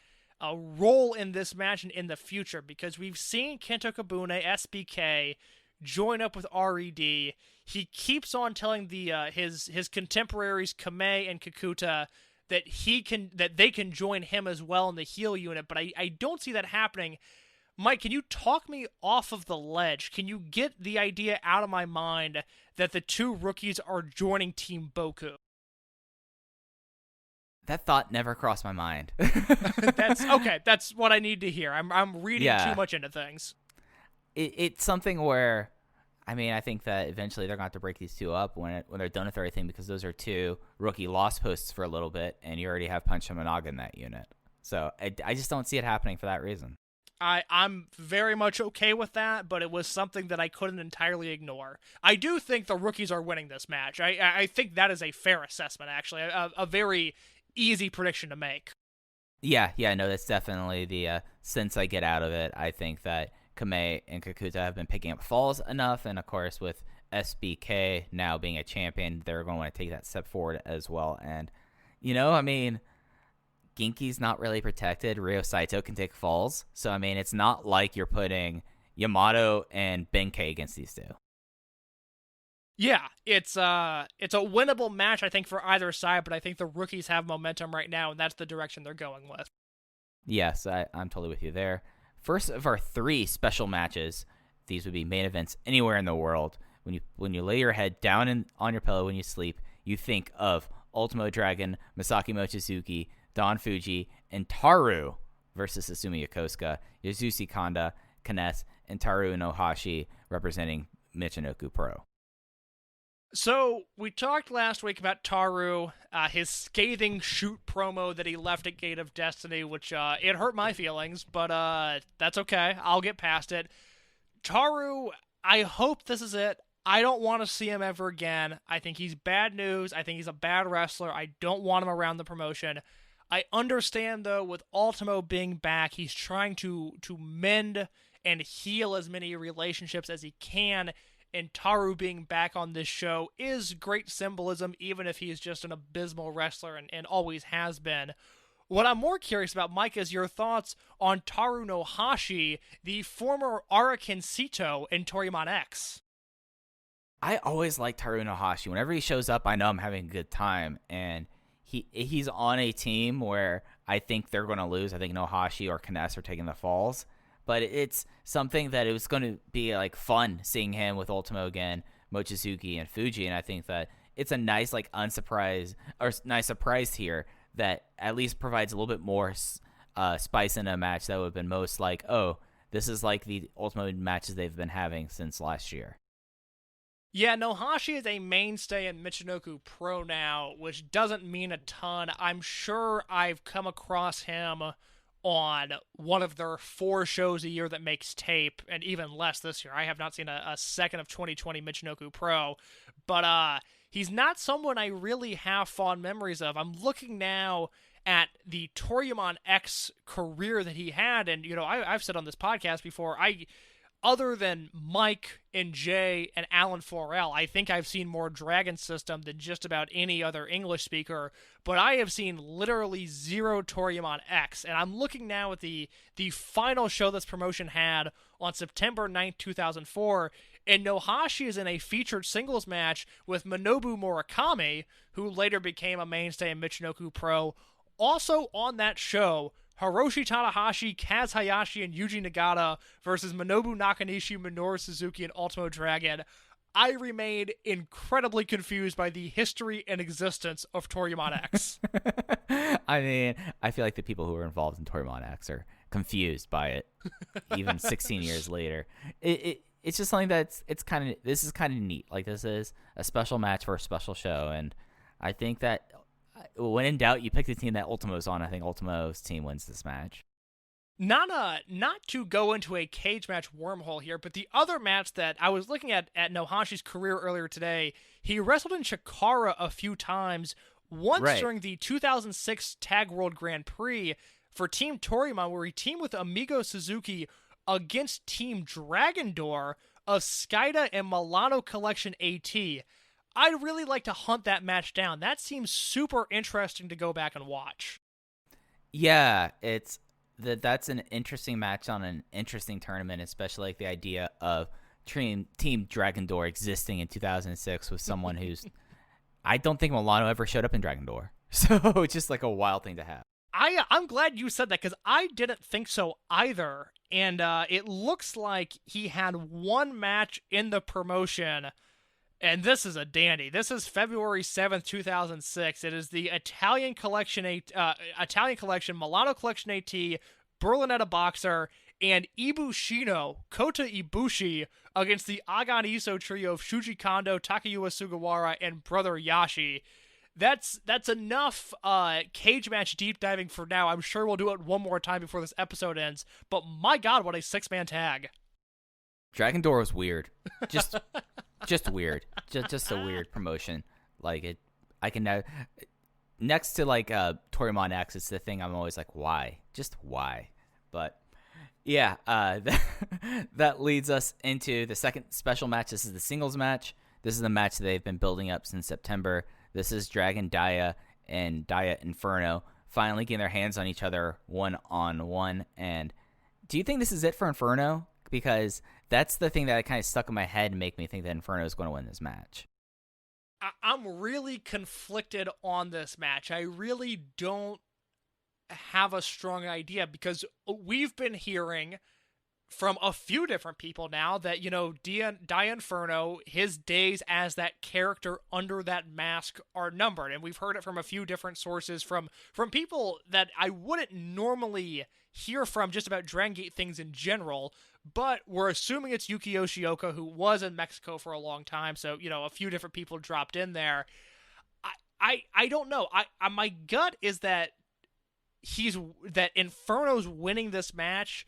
role in this match and in the future, because we've seen Kento Kabune, SBK, join up with RED. He keeps on telling his contemporaries Kamei and Kikuta that they can join him as well in the heel unit, but I don't see that happening. Mike, can you talk me off of the ledge? Can you get the idea out of my mind that the two rookies are joining Team Boku? That thought never crossed my mind. That's okay. That's what I need to hear. I'm reading too much into things. It's something where, I think that eventually they're going to have to break these two up when they're done with everything, because those are two rookie lost posts for a little bit, and you already have Punch Managa in that unit. So I just don't see it happening for that reason. I'm very much okay with that, but it was something that I couldn't entirely ignore. I do think the rookies are winning this match. I think that is a fair assessment, actually. A very easy prediction to make. Yeah, no, that's definitely the sense I get out of it. I think that Kamei and Kikuta have been picking up falls enough, and of course with SBK now being a champion, they're going to want to take that step forward as well. And, Genki's not really protected. Ryo Saito can take falls, so it's not like you're putting Yamato and Benkei against these two. Yeah, it's a winnable match, I think, for either side, but I think the rookies have momentum right now, and that's the direction they're going with. Yes, I'm totally with you there. First of our 3 special matches, these would be main events anywhere in the world. When you lay your head down on your pillow when you sleep, you think of Ultimo Dragon, Masaki Mochizuki, Don Fuji, and Taru versus Asumi Yokosuka, Yasushi Kanda, Kness, and Taru Nohashi representing Michinoku Pro. So, we talked last week about Taru, his scathing shoot promo that he left at Gate of Destiny, which it hurt my feelings, but that's okay. I'll get past it. Taru, I hope this is it. I don't want to see him ever again. I think he's bad news. I think he's a bad wrestler. I don't want him around the promotion. I understand, though, with Ultimo being back, he's trying to mend and heal as many relationships as he can, and Taru being back on this show is great symbolism, even if he's just an abysmal wrestler and always has been. What I'm more curious about, Mike, is your thoughts on Taru Nohashi, the former Arakin Sito in Toryumon X. I always like Taru Nohashi. Whenever he shows up, I know I'm having a good time, and he's on a team where I think they're going to lose. I think Nohashi or Kness are taking the falls, but it's something that it was going to be like fun seeing him with Ultimo again, Mochizuki and Fuji, and I think that it's a nice nice surprise here that at least provides a little bit more spice in a match that would have been most like, oh, this is like the Ultimo matches they've been having since last year. Yeah, Nohashi is a mainstay in Michinoku Pro now, which doesn't mean a ton. I'm sure I've come across him on one of their 4 shows a year that makes tape, and even less this year. I have not seen a second of 2020 Michinoku Pro, but he's not someone I really have fond memories of. I'm looking now at the Toryumon X career that he had, and I've said on this podcast before, other than Mike and Jay and Alan Forel, I think I've seen more Dragon System than just about any other English speaker, but I have seen literally 0 Toryumon X, and I'm looking now at the final show this promotion had on September 9th, 2004, and Nohashi is in a featured singles match with Minobu Murakami, who later became a mainstay in Michinoku Pro. Also on that show, Hiroshi Tanahashi, Kaz Hayashi, and Yuji Nagata versus Minobu Nakanishi, Minoru Suzuki, and Ultimo Dragon. I remain incredibly confused by the history and existence of Toryumon X. I mean, I feel like the people who are involved in Toryumon X are confused by it, even 16 years later. It's just something this is kind of neat. Like, this is a special match for a special show, and I think that when in doubt, you pick the team that Ultimo's on. I think Ultimo's team wins this match. Not to go into a cage match wormhole here, but the other match that I was looking at Nohashi's career earlier today, he wrestled in Chikara a few times, once during the 2006 Tag World Grand Prix for Team Toryumon, where he teamed with Amigo Suzuki against Team Dragon Door of Skida and Milano Collection AT. I'd really like to hunt that match down. That seems super interesting to go back and watch. Yeah, that's an interesting match on an interesting tournament, especially like the idea of Team Dragon Door existing in 2006 with someone who's... I don't think Milano ever showed up in Dragon Door. So it's just like a wild thing to have. I'm glad you said that, because I didn't think so either. And it looks like he had one match in the promotion. And this is a dandy. This is February 7th, 2006. It is the Italian Collection Milano Collection AT, Berlinetta Boxer, and Ibushino, Kota Ibushi, against the Agan Iso trio of Shuji Kondo, Takayuki Sugawara, and Brother Yashi. That's enough cage match deep diving for now. I'm sure we'll do it one more time before this episode ends. But my God, what a 6-man tag. Dragon Door was weird. Just weird. Just a weird promotion. Like, it, I can next to like Toryumon X, it's the thing I'm always like, why? Just why? But yeah, that leads us into the second special match. This is the singles match. This is the match they've been building up since September. This is Dragon Dia and Dia Inferno finally getting their hands on each other one-on-one. And do you think this is it for Inferno? Because that's the thing that kind of stuck in my head and make me think that Inferno is going to win this match. I'm really conflicted on this match. I really don't have a strong idea, because we've been hearing from a few different people now that, Dia Inferno, his days as that character under that mask are numbered. And we've heard it from a few different sources, from people that I wouldn't normally hear from just about Dragongate things in general, but we're assuming it's Yuki Yoshioka, who was in Mexico for a long time, so, a few different people dropped in there. I don't know. My gut is that Inferno's winning this match,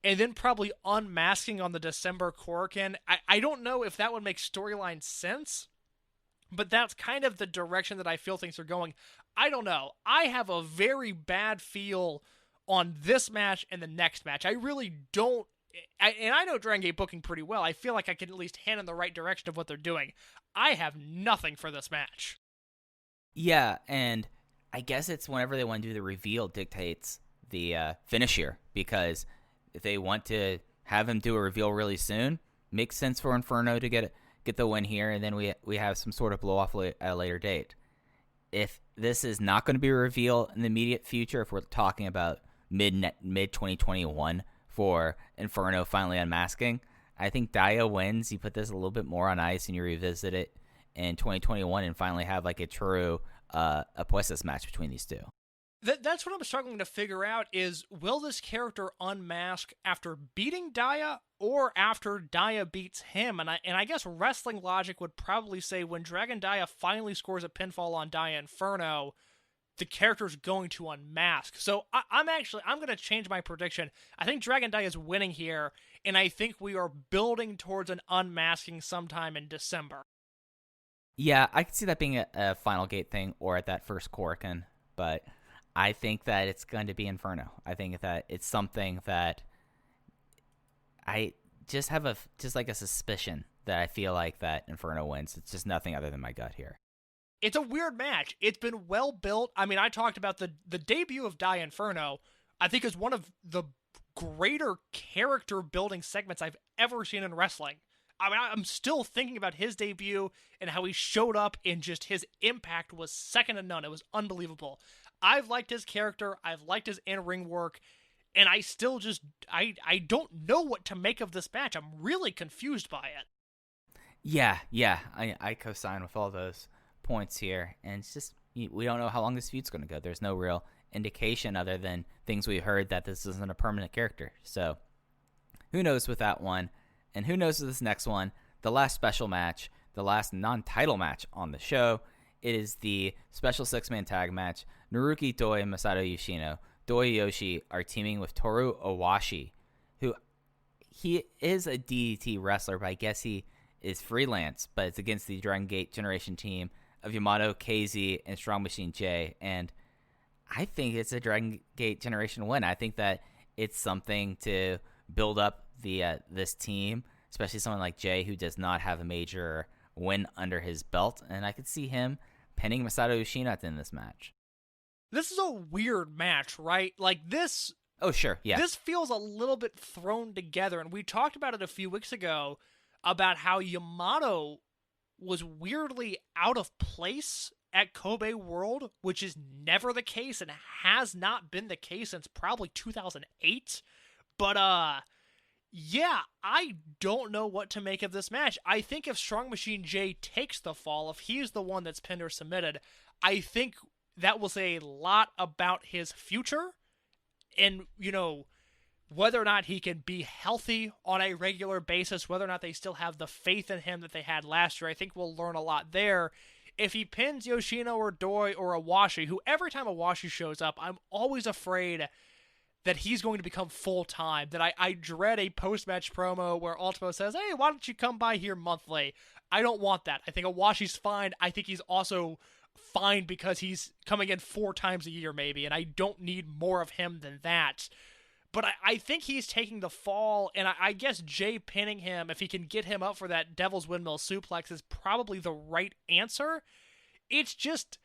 and then probably unmasking on the December Korakuen. I don't know if that would make storyline sense, but that's kind of the direction that I feel things are going. I don't know. I have a very bad feel on this match and the next match. I really don't. And I know Dragongate booking pretty well. I feel like I can at least hand in the right direction of what they're doing. I have nothing for this match. Yeah, and I guess it's whenever they want to do the reveal dictates the finish here, because if they want to have him do a reveal really soon, makes sense for Inferno to get the win here, and then we have some sort of blow off at a later date. If this is not going to be a reveal in the immediate future, if we're talking about mid 2021 for Inferno finally unmasking, I think Daya wins. You put this a little bit more on ice and you revisit it in 2021 and finally have like a true Apuestas match between these two. That's what I'm struggling to figure out is, will this character unmask after beating Daya or after Daya beats him? And I guess wrestling logic would probably say when Dragon Daya finally scores a pinfall on Daya Inferno, the character's going to unmask. So I'm going to change my prediction. I think Dragon Daya is winning here, and I think we are building towards an unmasking sometime in December. Yeah, I could see that being a Final Gate thing or at that first Korakuen, but I think that it's going to be Inferno. I think that it's something that I just have just like a suspicion that I feel like that Inferno wins. It's just nothing other than my gut here. It's a weird match. It's been well built. I mean, I talked about the debut of Dai Inferno, I think is one of the greater character building segments I've ever seen in wrestling. I mean, I'm still thinking about his debut and how he showed up, and just his impact was second to none. It was unbelievable. I've liked his character. I've liked his in-ring work. And I still just, I don't know what to make of this match. I'm really confused by it. Yeah. I co-sign with all those points here. And it's just, we don't know how long this feud's going to go. There's no real indication other than things we heard that this isn't a permanent character. So who knows with that one. And who knows with this next one, the last special match, the last non-title match on the show. It is the special six-man tag match. Naruki Doi and Masato Yoshino. Doi Yoshi are teaming with Toru Owashi, who he is a DDT wrestler, but I guess he is freelance, but it's against the Dragongate Generation team of Yamato, KZ, and Strong Machine J. And I think it's a Dragongate Generation win. I think that it's something to build up this team, especially someone like Jay who does not have a major win under his belt, and I could see him pinning Masato Yoshino at the end of this match. This is a weird match, right? Like this... Oh, sure, yeah. This feels a little bit thrown together, and we talked about it a few weeks ago about how Yamato was weirdly out of place at Kobe World, which is never the case and has not been the case since probably 2008. But, yeah, I don't know what to make of this match. I think if Strong Machine J takes the fall, if he's the one that's pinned or submitted, I think that will say a lot about his future and, you know, whether or not he can be healthy on a regular basis, whether or not they still have the faith in him that they had last year. I think we'll learn a lot there. If he pins Yoshino or Doi or Awashi, who every time Awashi shows up, I'm always afraid that he's going to become full-time, that I dread a post-match promo where Ultimo says, hey, why don't you come by here monthly? I don't want that. I think Awashi's fine. I think he's also fine because he's coming in 4 times a year maybe, and I don't need more of him than that. But I think he's taking the fall, and I guess Jay pinning him, if he can get him up for that Devil's Windmill suplex, is probably the right answer. It's just...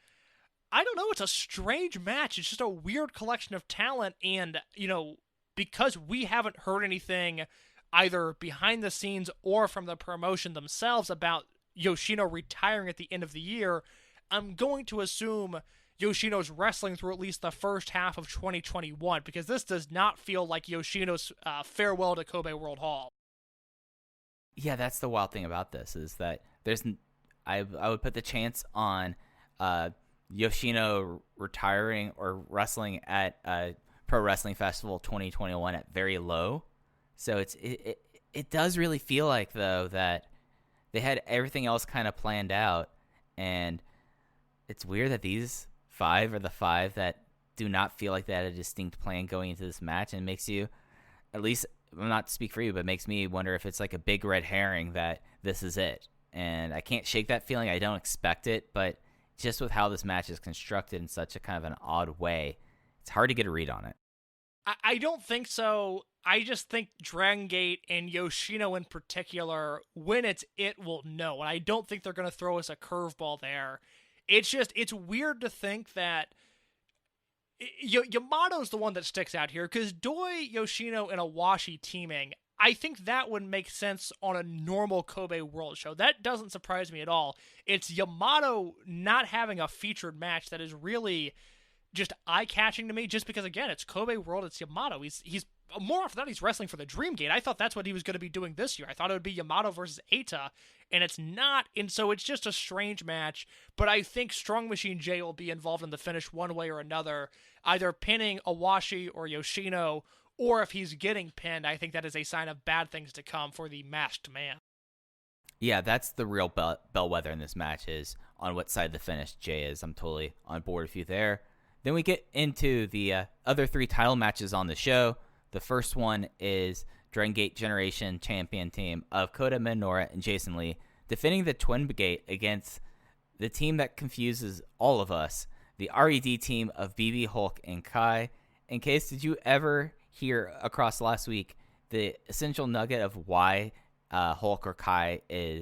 I don't know, it's a strange match. It's just a weird collection of talent, and, you know, because we haven't heard anything either behind the scenes or from the promotion themselves about Yoshino retiring at the end of the year, I'm going to assume Yoshino's wrestling through at least the first half of 2021, because this does not feel like Yoshino's farewell to Kobe World Hall. Yeah, that's the wild thing about this, is that I would put the chance on Yoshino retiring or wrestling at Pro Wrestling Festival 2021 at very low. So it does really feel like, though, that they had everything else kind of planned out, and it's weird that these 5 are the 5 that do not feel like they had a distinct plan going into this match, and it makes you, at least well, not to speak for you, but makes me wonder if it's like a big red herring that this is it. And I can't shake that feeling. I don't expect it, but just with how this match is constructed in such a kind of an odd way, it's hard to get a read on it. I don't think so. I just think Dragongate and Yoshino in particular, when it's will know. And I don't think they're going to throw us a curveball there. It's weird to think that Yamato's the one that sticks out here, because Doi, Yoshino, and Awashi teaming, I think that would make sense on a normal Kobe World show. That doesn't surprise me at all. It's Yamato not having a featured match that is really just eye-catching to me, just because, again, it's Kobe World, it's Yamato. He's more often than not, he's wrestling for the Dream Gate. I thought that's what he was going to be doing this year. I thought it would be Yamato versus Eita, and it's not, and so it's just a strange match, but I think Strong Machine J will be involved in the finish one way or another, either pinning Awashi or Yoshino, or if he's getting pinned, I think that is a sign of bad things to come for the masked man. Yeah, that's the real bellwether in this match, is on what side the finish Jay is. I'm totally on board with you there. Then we get into the other 3 title matches on the show. The first one is Dragongate Generation Champion team of Kota Minoura and Jason Lee defending the Twin Brigade against the team that confuses all of us, the RED team of BB Hulk and Kai. In case, did you ever hear across last week the essential nugget of why Hulk or Kai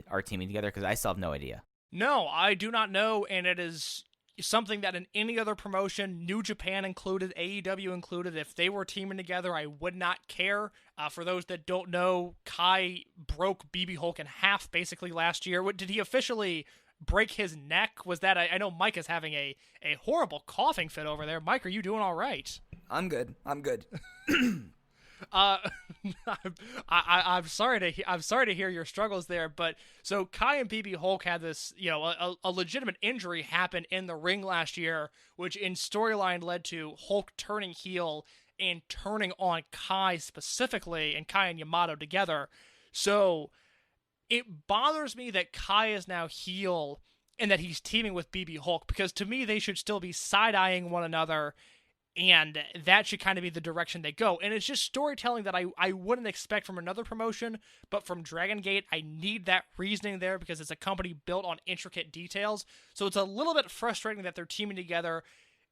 are teaming together? Because I still have no idea. No, I do not know, and it is something that in any other promotion, New Japan included, AEW included, if they were teaming together, I would not care. For those that don't know, Kai broke BB Hulk in half basically last year. Did he officially break his neck? Was that, I know Mike is having a horrible coughing fit over there. Mike, are you doing all right? I'm good. I'm sorry to hear your struggles there, but so Kai and BB Hulk had this, a legitimate injury happen in the ring last year, which in storyline led to Hulk turning heel and turning on Kai specifically, and Kai and Yamato together. So it bothers me that Kai is now heel and that he's teaming with BB Hulk, because to me they should still be side-eyeing one another, and that should kind of be the direction they go. And it's just storytelling that I wouldn't expect from another promotion, but from Dragongate, I need that reasoning there because it's a company built on intricate details. So it's a little bit frustrating that they're teaming together.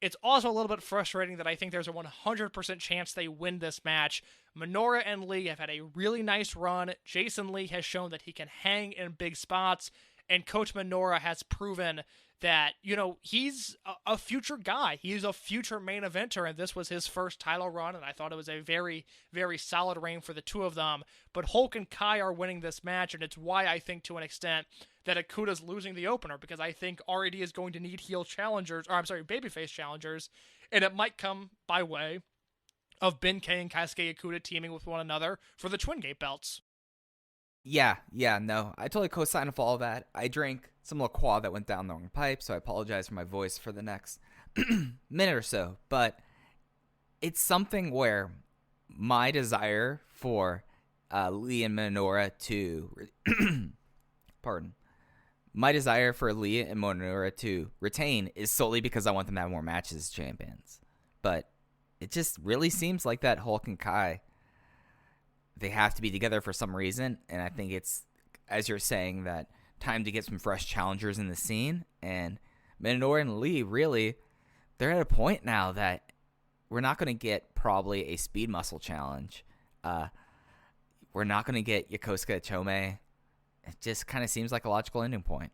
It's also a little bit frustrating that I think there's a 100% chance they win this match. Minoura and Lee have had a really nice run. Jason Lee has shown that he can hang in big spots, and Coach Minoura has proven that, he's a future guy. He's a future main eventer, and this was his first title run, and I thought it was a very, very solid reign for the two of them. But Hulk and Kai are winning this match, and it's why I think, to an extent, that Okuda's losing the opener, because I think RED is going to need babyface challengers, and it might come by way of Ben-K and Keisuke Okuda teaming with one another for the Twin Gate belts. Yeah, no, I totally co-sign for all that. I drank some LaCroix that went down the wrong pipe, so I apologize for my voice for the next minute or so. But it's something where my desire for Lee and Minoura my desire for Lee and Minoura to retain is solely because I want them to have more matches as champions. But it just really seems like that Hulk and Kai, they have to be together for some reason, and I think it's, as you're saying, that time to get some fresh challengers in the scene. And Minoura and Lee, really, they're at a point now that we're not going to get probably a speed muscle challenge. We're not going to get Yokosuka Chome. It just kind of seems like a logical ending point.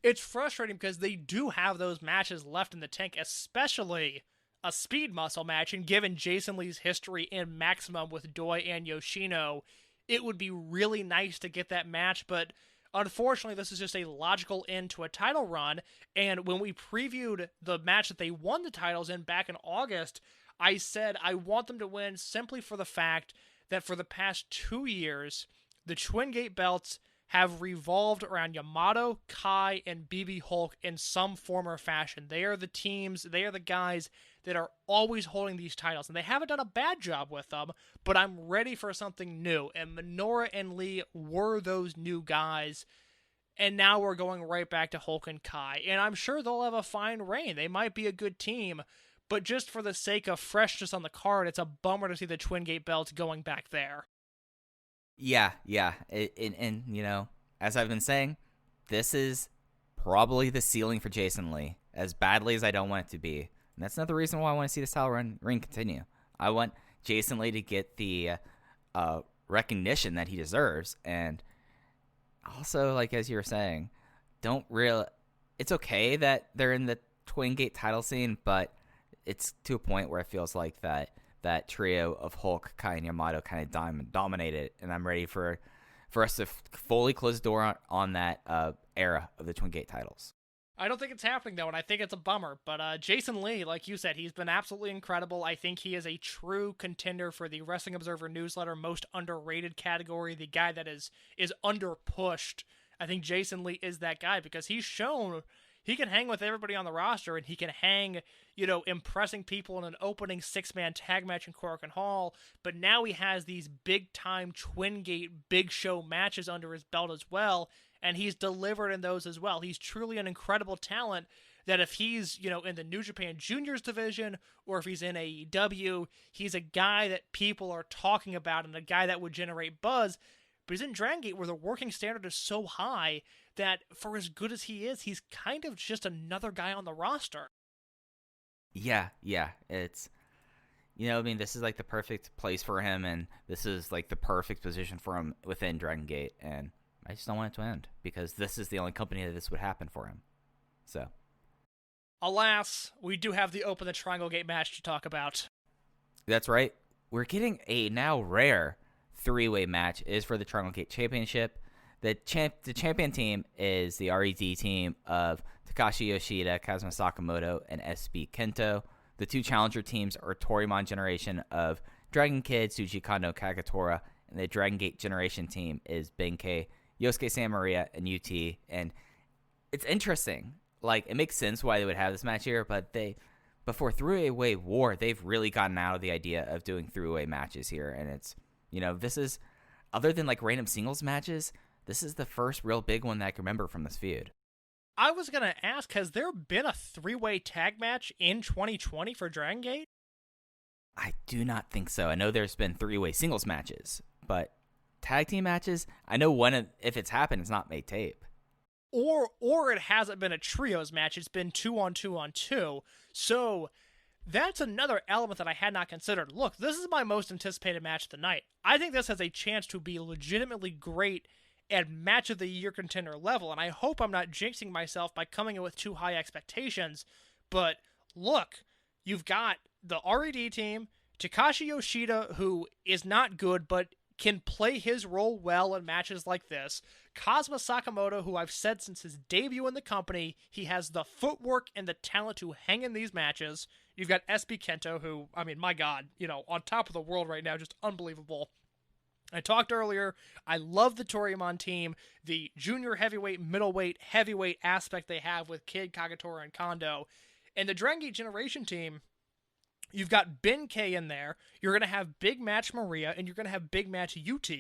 It's frustrating because they do have those matches left in the tank, especially a speed muscle match, and given Jason Lee's history in Maximum with Doi and Yoshino, it would be really nice to get that match, but unfortunately this is just a logical end to a title run. And when we previewed the match that they won the titles in back in August, I said I want them to win simply for the fact that for the past 2 years, the Twin Gate belts have revolved around Yamato, Kai, and BB Hulk in some form or fashion. They are the teams, they are the guys that are always holding these titles, and they haven't done a bad job with them, but I'm ready for something new, and Minoura and Lee were those new guys, and now we're going right back to Hulk and Kai, and I'm sure they'll have a fine reign. They might be a good team, but just for the sake of freshness on the card, it's a bummer to see the Twin Gate belts going back there. Yeah. And you know, as I've been saying, this is probably the ceiling for Jason Lee, as badly as I don't want it to be. And that's another reason why I want to see this title reign continue. I want Jason Lee to get the recognition that he deserves. And also, like as you were saying, it's okay that they're in the Twin Gate title scene, but it's to a point where it feels like that trio of Hulk, Kai, and Yamato kind of dominated, and I'm ready for us to fully close the door on that era of the Twin Gate titles. I don't think it's happening, though, and I think it's a bummer. But Jason Lee, like you said, he's been absolutely incredible. I think he is a true contender for the Wrestling Observer newsletter most underrated category, the guy that is underpushed. I think Jason Lee is that guy because he's shown he can hang with everybody on the roster, and he can hang, you know, impressing people in an opening 6-man tag match in Korakuen Hall. But now he has these big-time Twin Gate big show matches under his belt as well, and he's delivered in those as well. He's truly an incredible talent that if he's, you know, in the New Japan Juniors division or if he's in AEW, he's a guy that people are talking about and a guy that would generate buzz. But he's in Dragongate where the working standard is so high that for as good as he is, he's kind of just another guy on the roster. Yeah. It's, you know, I mean, this is like the perfect place for him, and this is like the perfect position for him within Dragongate, and I just don't want it to end because this is the only company that this would happen for him. So, alas, we do have the Open the Triangle Gate match to talk about. That's right. We're getting a now rare 3-way match. It is for the Triangle Gate Championship. The champion team is the RED team of Takashi Yoshida, Kazuma Sakamoto, and SB Kento. The two challenger teams are Toryumon Generation of Dragon Kid, Shuji Kondo, Kagetora, and the Dragon Gate Generation team is Benkei, Yosuke Santa Maria, and UT. And it's interesting. Like, it makes sense why they would have this match here, but for 3-way war, they've really gotten out of the idea of doing 3-way matches here. And it's, you know, this is, other than like random singles matches, this is the first real big one that I can remember from this feud. I was going to ask, has there been a 3-way tag match in 2020 for Dragongate? I do not think so. I know there's been 3-way singles matches, but tag team matches, I know if it's happened, it's not made tape. Or it hasn't been a trios match, it's been 2-on-2-on-2. So that's another element that I had not considered. Look, this is my most anticipated match of the night. I think this has a chance to be legitimately great at match of the year contender level, and I hope I'm not jinxing myself by coming in with too high expectations. But look, you've got the RED team, Takashi Yoshida, who is not good, but can play his role well in matches like this. Kazuma Sakamoto, who I've said since his debut in the company, he has the footwork and the talent to hang in these matches. You've got SB Kento, who, I mean, my God, you know, on top of the world right now, just unbelievable. I talked earlier, I love the Toryumon team, the junior heavyweight, middleweight, heavyweight aspect they have with Kid, Kagetora, and Kondo. And the Dragongate Generation team, you've got Benkei in there, you're going to have Big Match Maria, and you're going to have Big Match UT.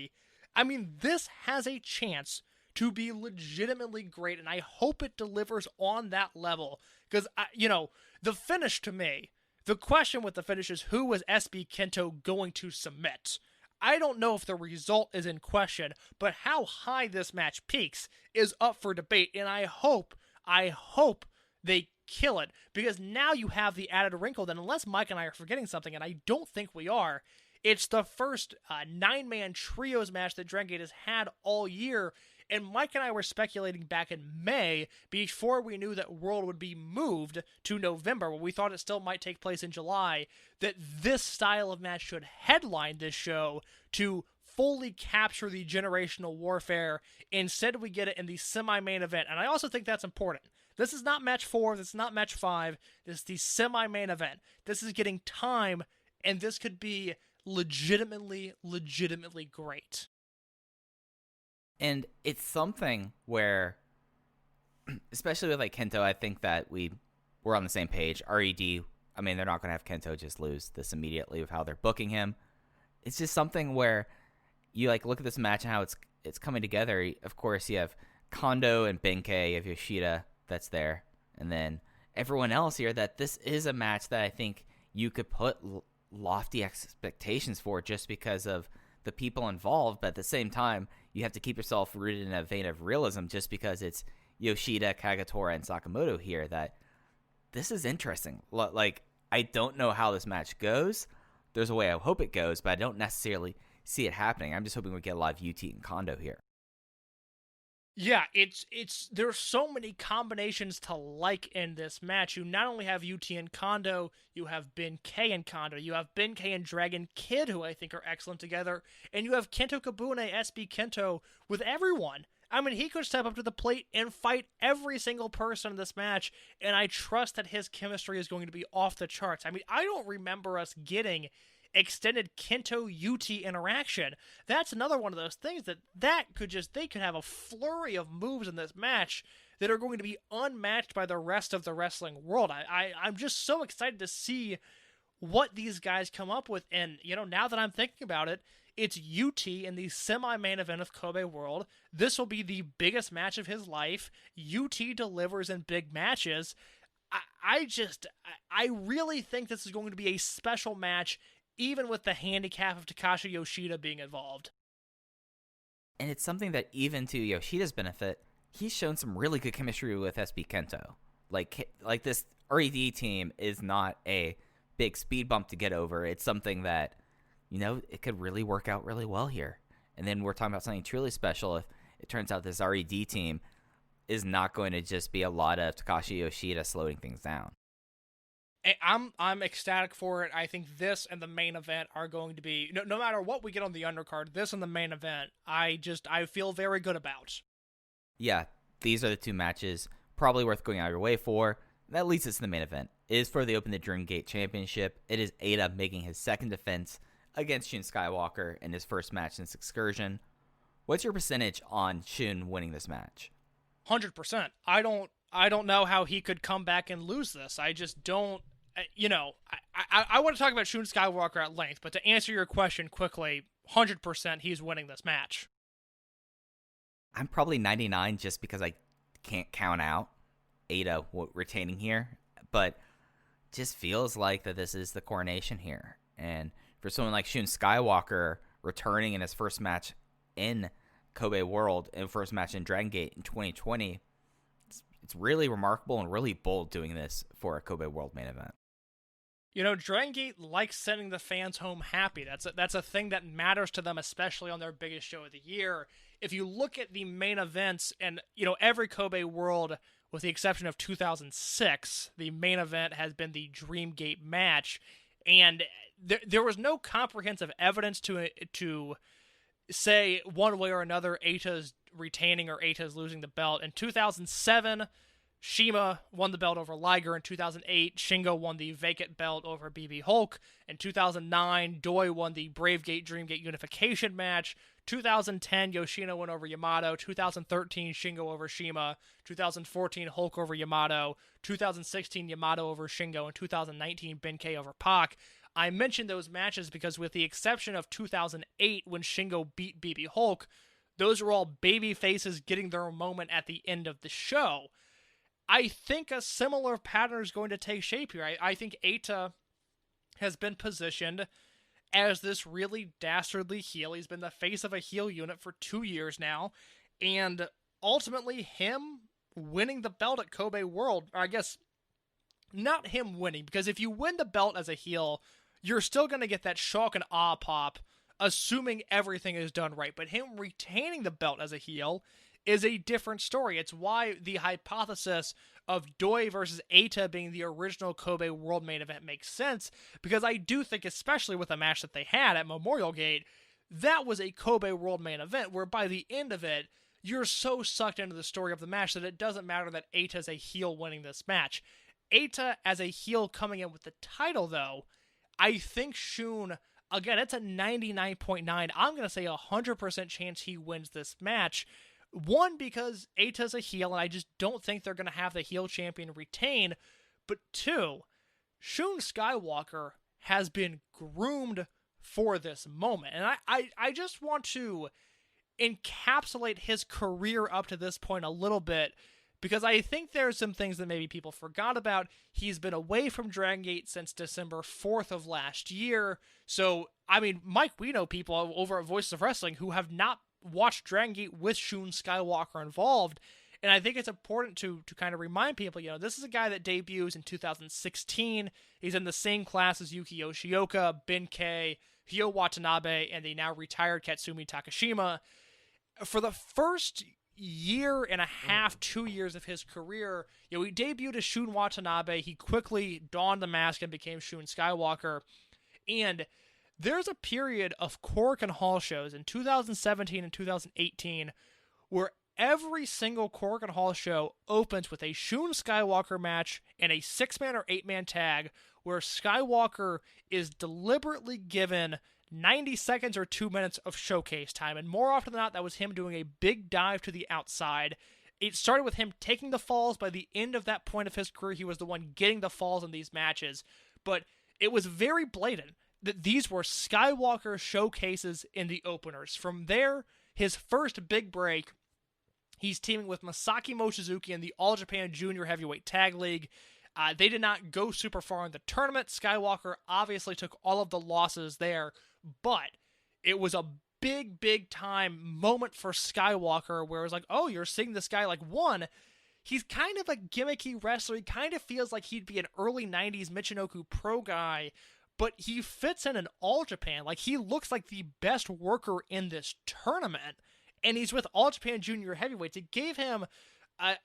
I mean, this has a chance to be legitimately great, and I hope it delivers on that level. Because, you know, the finish to me, the question with the finish is who was SB Kento going to submit? I don't know if the result is in question, but how high this match peaks is up for debate, and I hope they kill it, because now you have the added wrinkle that unless Mike and I are forgetting something, and I don't think we are, it's the first 9-man trios match that Dragongate has had all year, and Mike and I were speculating back in May, before we knew that World would be moved to November, when we thought it still might take place in July, that this style of match should headline this show to fully capture the generational warfare. Instead, we get it in the semi-main event, and I also think that's important. This is not match 4, this is not match 5, this is the semi-main event. This is getting time, and this could be legitimately great. And it's something where, especially with like Kento, I think that we're on the same page. RED, I mean, they're not going to have Kento just lose this immediately with how they're booking him. It's just something where you like look at this match and how it's coming together. Of course, you have Kondo and Benkei, you have Yoshida that's there, and then everyone else here. That this is a match that I think you could put lofty expectations for, just because of the people involved, but at the same time, you have to keep yourself rooted in a vein of realism just because it's Yoshida, Kagetora, and Sakamoto here that this is interesting. Like, I don't know how this match goes. There's a way I hope it goes, but I don't necessarily see it happening. I'm just hoping we get a lot of U-T and Kondo here. Yeah, there's so many combinations to like in this match. You not only have U-T and Kondo, you have Ben-K and Kondo, you have Ben-K and Dragon Kid, who I think are excellent together, and you have Kento Kabune, SB Kento, with everyone. I mean, he could step up to the plate and fight every single person in this match, and I trust that his chemistry is going to be off the charts. I mean, I don't remember us getting extended Kento UT interaction. That's another one of those things they could have a flurry of moves in this match that are going to be unmatched by the rest of the wrestling world. I'm just so excited to see what these guys come up with. And, now that I'm thinking about it, it's UT in the semi-main event of Kobe World. This will be the biggest match of his life. UT delivers in big matches. I really think this is going to be a special match, even with the handicap of Takashi Yoshida being involved. And it's something that, even to Yoshida's benefit, he's shown some really good chemistry with SB Kento. Like this RED team is not a big speed bump to get over. It's something that, it could really work out really well here. And then we're talking about something truly special if it turns out this RED team is not going to just be a lot of Takashi Yoshida slowing things down. I'm ecstatic for it. I think this and the main event are going to be, no matter what we get on the undercard, this and the main event, I feel very good about. Yeah, these are the two matches probably worth going out of your way for. That leads us to the main event. It is for the Open the Dragongate Championship. It is Eita making his second defense against Shun Skywalker in his first match since Excursion. What's your percentage on Shun winning this match? 100%. I don't know how he could come back and lose this. I just don't. I want to talk about Shun Skywalker at length, but to answer your question quickly, 100% he's winning this match. I'm probably 99 just because I can't count out Eita retaining here, but just feels like that this is the coronation here. And for someone like Shun Skywalker returning in his first match in Kobe World and first match in Dragongate in 2020, it's really remarkable and really bold doing this for a Kobe World main event. Dragongate likes sending the fans home happy. That's a thing that matters to them, especially on their biggest show of the year. If you look at the main events, and every Kobe World, with the exception of 2006, the main event has been the Dreamgate match, and there was no comprehensive evidence to say one way or another Eita's retaining or Eita's losing the belt. In 2007, Shima won the belt over Liger. In 2008, Shingo won the vacant belt over BB Hulk. In 2009, Doi won the Bravegate Dreamgate unification match. 2010, Yoshino won over Yamato. 2013, Shingo over Shima. 2014, Hulk over Yamato. 2016, Yamato over Shingo. And 2019, Ben-K over Pac. I mentioned those matches because, with the exception of 2008 when Shingo beat BB Hulk, those are all baby faces getting their moment at the end of the show. I think a similar pattern is going to take shape here. I think Eita has been positioned as this really dastardly heel. He's been the face of a heel unit for 2 years now, and ultimately him winning the belt at Kobe World, or I guess not him winning, because if you win the belt as a heel, you're still going to get that shock and awe pop, assuming everything is done right. But him retaining the belt as a heel is a different story. It's why the hypothesis of Doi versus Eita being the original Kobe World main event makes sense, because I do think, especially with the match that they had at Memorial Gate, that was a Kobe World main event where by the end of it, you're so sucked into the story of the match that it doesn't matter that Eita is a heel winning this match. Eita as a heel coming in with the title, though, I think Shun, again, it's a 99.9, I'm going to say 100% chance he wins this match. One, because Eita's a heel, and I just don't think they're going to have the heel champion retain. But two, Shun Skywalker has been groomed for this moment. And I just want to encapsulate his career up to this point a little bit, because I think there's some things that maybe people forgot about. He's been away from Dragongate since December 4th of last year. So, I mean, Mike, we know people over at Voices of Wrestling who have not watched Dragongate with Shun Skywalker involved. And I think it's important to kind of remind people, this is a guy that debuts in 2016. He's in the same class as Yuki Yoshioka, Ben-Kei, Hyo Watanabe, and the now retired Katsumi Takashima. For the first year and a half, 2 years of his career, he debuted as Shun Watanabe. He quickly donned the mask and became Shun Skywalker. And there's a period of Korakuen Hall shows in 2017 and 2018 where every single Korakuen Hall show opens with a Shun Skywalker match and a 6-man or 8-man tag where Skywalker is deliberately given 90 seconds or 2 minutes of showcase time. And more often than not, that was him doing a big dive to the outside. It started with him taking the falls. By the end of that point of his career, he was the one getting the falls in these matches. But it was very blatant that these were Skywalker showcases in the openers. From there, his first big break, he's teaming with Masaki Mochizuki in the All Japan Junior Heavyweight Tag League. They did not go super far in the tournament. Skywalker obviously took all of the losses there, but it was a big, big time moment for Skywalker where it was like, oh, you're seeing this guy he's kind of a gimmicky wrestler. He kind of feels like he'd be an early 90s Michinoku Pro guy, but he fits in All Japan. He looks like the best worker in this tournament. And he's with All Japan Junior Heavyweights. It gave him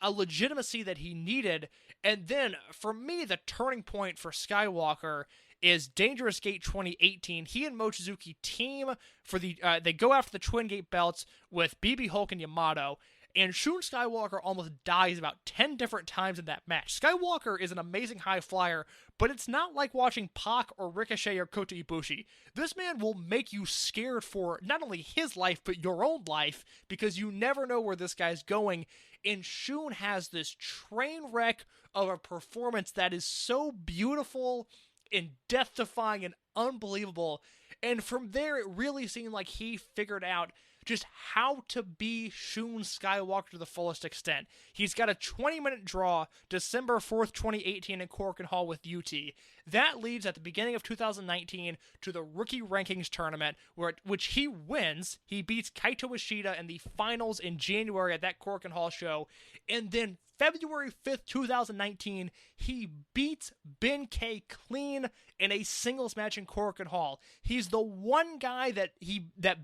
a legitimacy that he needed. And then, for me, the turning point for Skywalker is Dangerous Gate 2018. He and Mochizuki team for they go after the Twin Gate belts with BB Hulk and Yamato. And Shun Skywalker almost dies about 10 different times in that match. Skywalker is an amazing high flyer, but it's not like watching Pac or Ricochet or Kota Ibushi. This man will make you scared for not only his life, but your own life, because you never know where this guy's going. And Shun has this train wreck of a performance that is so beautiful and death-defying and unbelievable. And from there, it really seemed like he figured out just how to be Shun Skywalker to the fullest extent. He's got a 20-minute draw December 4th, 2018 in Korakuen Hall with U-T. That leads at the beginning of 2019 to the Rookie Rankings Tournament, which he wins. He beats Kaito Ishida in the finals in January at that Korakuen Hall show. And then February 5th, 2019, he beats Ben-Kei clean in a singles match in Korakuen Hall. He's the one guy that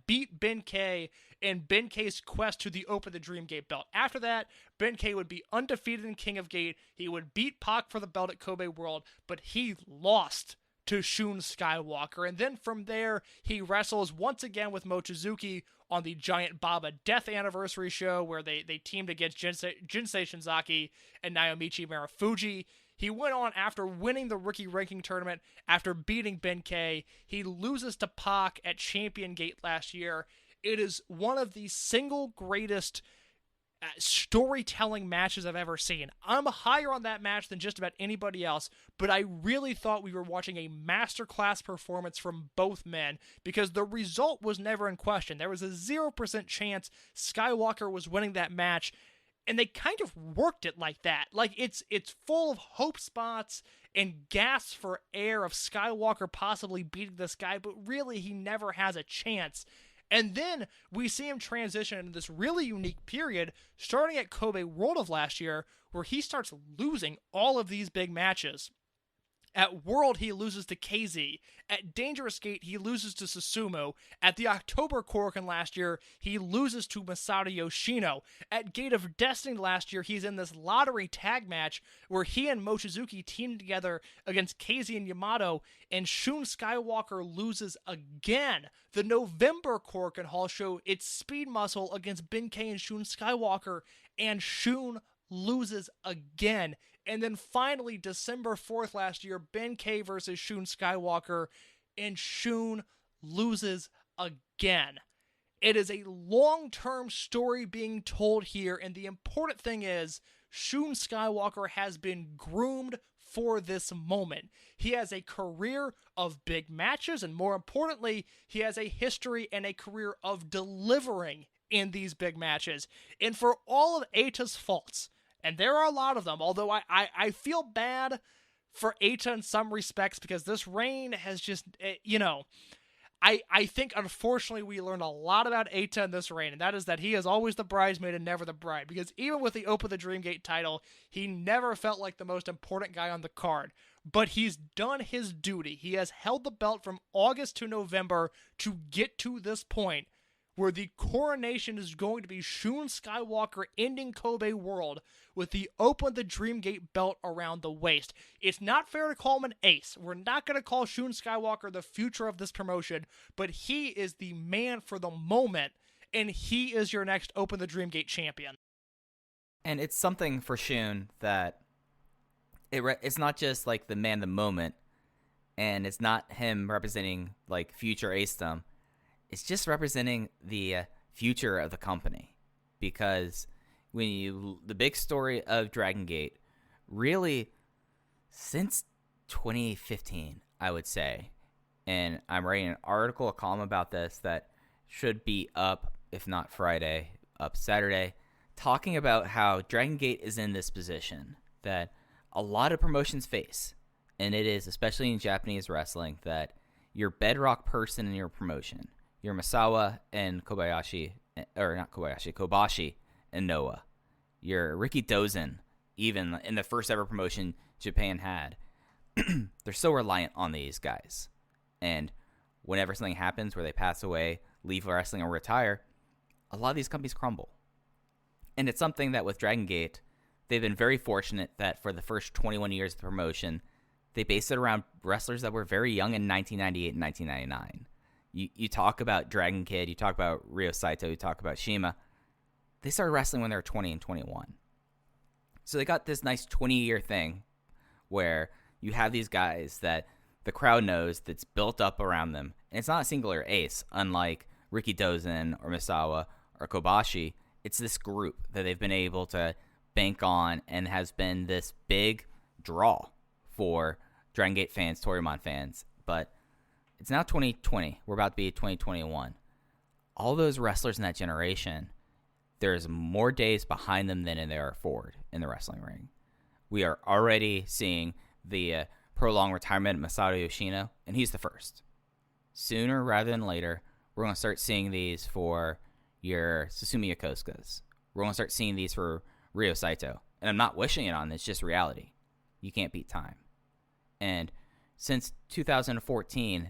beat Ben-Kei in Ben-Kei's quest to the Open the Dream Gate belt. After that, Ben-Kei would be undefeated in King of Gate. He would beat Pac for the belt at Kobe World, but he lost to Shun Skywalker. And then from there, he wrestles once again with Mochizuki on the Giant Baba Death Anniversary show where they teamed against Jinsei Shinzaki and Naomichi Marufuji. He went on after winning the Rookie Ranking Tournament, after beating Ben-Kei. He loses to Pac at Champion Gate last year. It is one of the single greatest storytelling matches I've ever seen. I'm higher on that match than just about anybody else, but I really thought we were watching a masterclass performance from both men because the result was never in question. There was a 0% chance Skywalker was winning that match, and they kind of worked it like that. It's full of hope spots and gasps for air of Skywalker possibly beating this guy, but really he never has a chance. And then we see him transition into this really unique period, starting at Kobe World of last year, where he starts losing all of these big matches. At World, he loses to KZ. At Dangerous Gate, he loses to Susumu. At the October Korakuen last year, he loses to Masato Yoshino. At Gate of Destiny last year, he's in this lottery tag match where he and Mochizuki teamed together against KZ and Yamato, and Shun Skywalker loses again. The November Korakuen Hall show, it's Speed Muscle against Ben-Kei and Shun Skywalker, and Shun loses again. And then finally, December 4th last year, Ben-Kei versus Shun Skywalker, and Shun loses again. It is a long-term story being told here, and the important thing is, Shun Skywalker has been groomed for this moment. He has a career of big matches, and more importantly, he has a history and a career of delivering in these big matches. And for all of Eita's faults, And there are a lot of them, although I feel bad for Eita in some respects because this reign has just, I think, unfortunately, we learned a lot about Eita in this reign, and that is that he is always the bridesmaid and never the bride, because even with the Open the Dreamgate title, he never felt like the most important guy on the card. But he's done his duty. He has held the belt from August to November to get to this point, where the coronation is going to be Shun Skywalker ending Kobe World with the Open the Dreamgate belt around the waist. It's not fair to call him an ace. We're not going to call Shun Skywalker the future of this promotion, but he is the man for the moment, and he is your next Open the Dreamgate champion. And it's something for Shun that it's not just like the man of the moment, and it's not him representing like future acedom. It's just representing the future of the company, because the big story of Dragongate, really since 2015, I would say, and I'm writing an article, a column about this that should be up, if not Friday, up Saturday, talking about how Dragongate is in this position that a lot of promotions face, and it is, especially in Japanese wrestling, that your bedrock person in your promotion, your Misawa and Kobashi and Noah, your Riki Dozen, even in the first ever promotion Japan had, they're so reliant on these guys. And whenever something happens where they pass away, leave wrestling, or retire, a lot of these companies crumble. And it's something that with Dragongate, they've been very fortunate that for the first 21 years of the promotion, they based it around wrestlers that were very young in 1998 and 1999. You talk about Dragon Kid, you talk about Ryo Saito, you talk about Shima. They started wrestling when they were 20 and 21. So they got this nice 20-year thing where you have these guys that the crowd knows that's built up around them. And it's not a singular ace, unlike Riki Dozen or Misawa or Kobashi. It's this group that they've been able to bank on and has been this big draw for Dragon Gate fans, Toryumon fans. But it's now 2020. We're about to be 2021. All those wrestlers in that generation, there's more days behind them than there are forward in the wrestling ring. We are already seeing the prolonged retirement of Masato Yoshino, and he's the first. Sooner rather than later, we're going to start seeing these for your Susumu Yokosukas. We're going to start seeing these for Ryo Saito. And I'm not wishing it on, it's just reality. You can't beat time. And since 2014,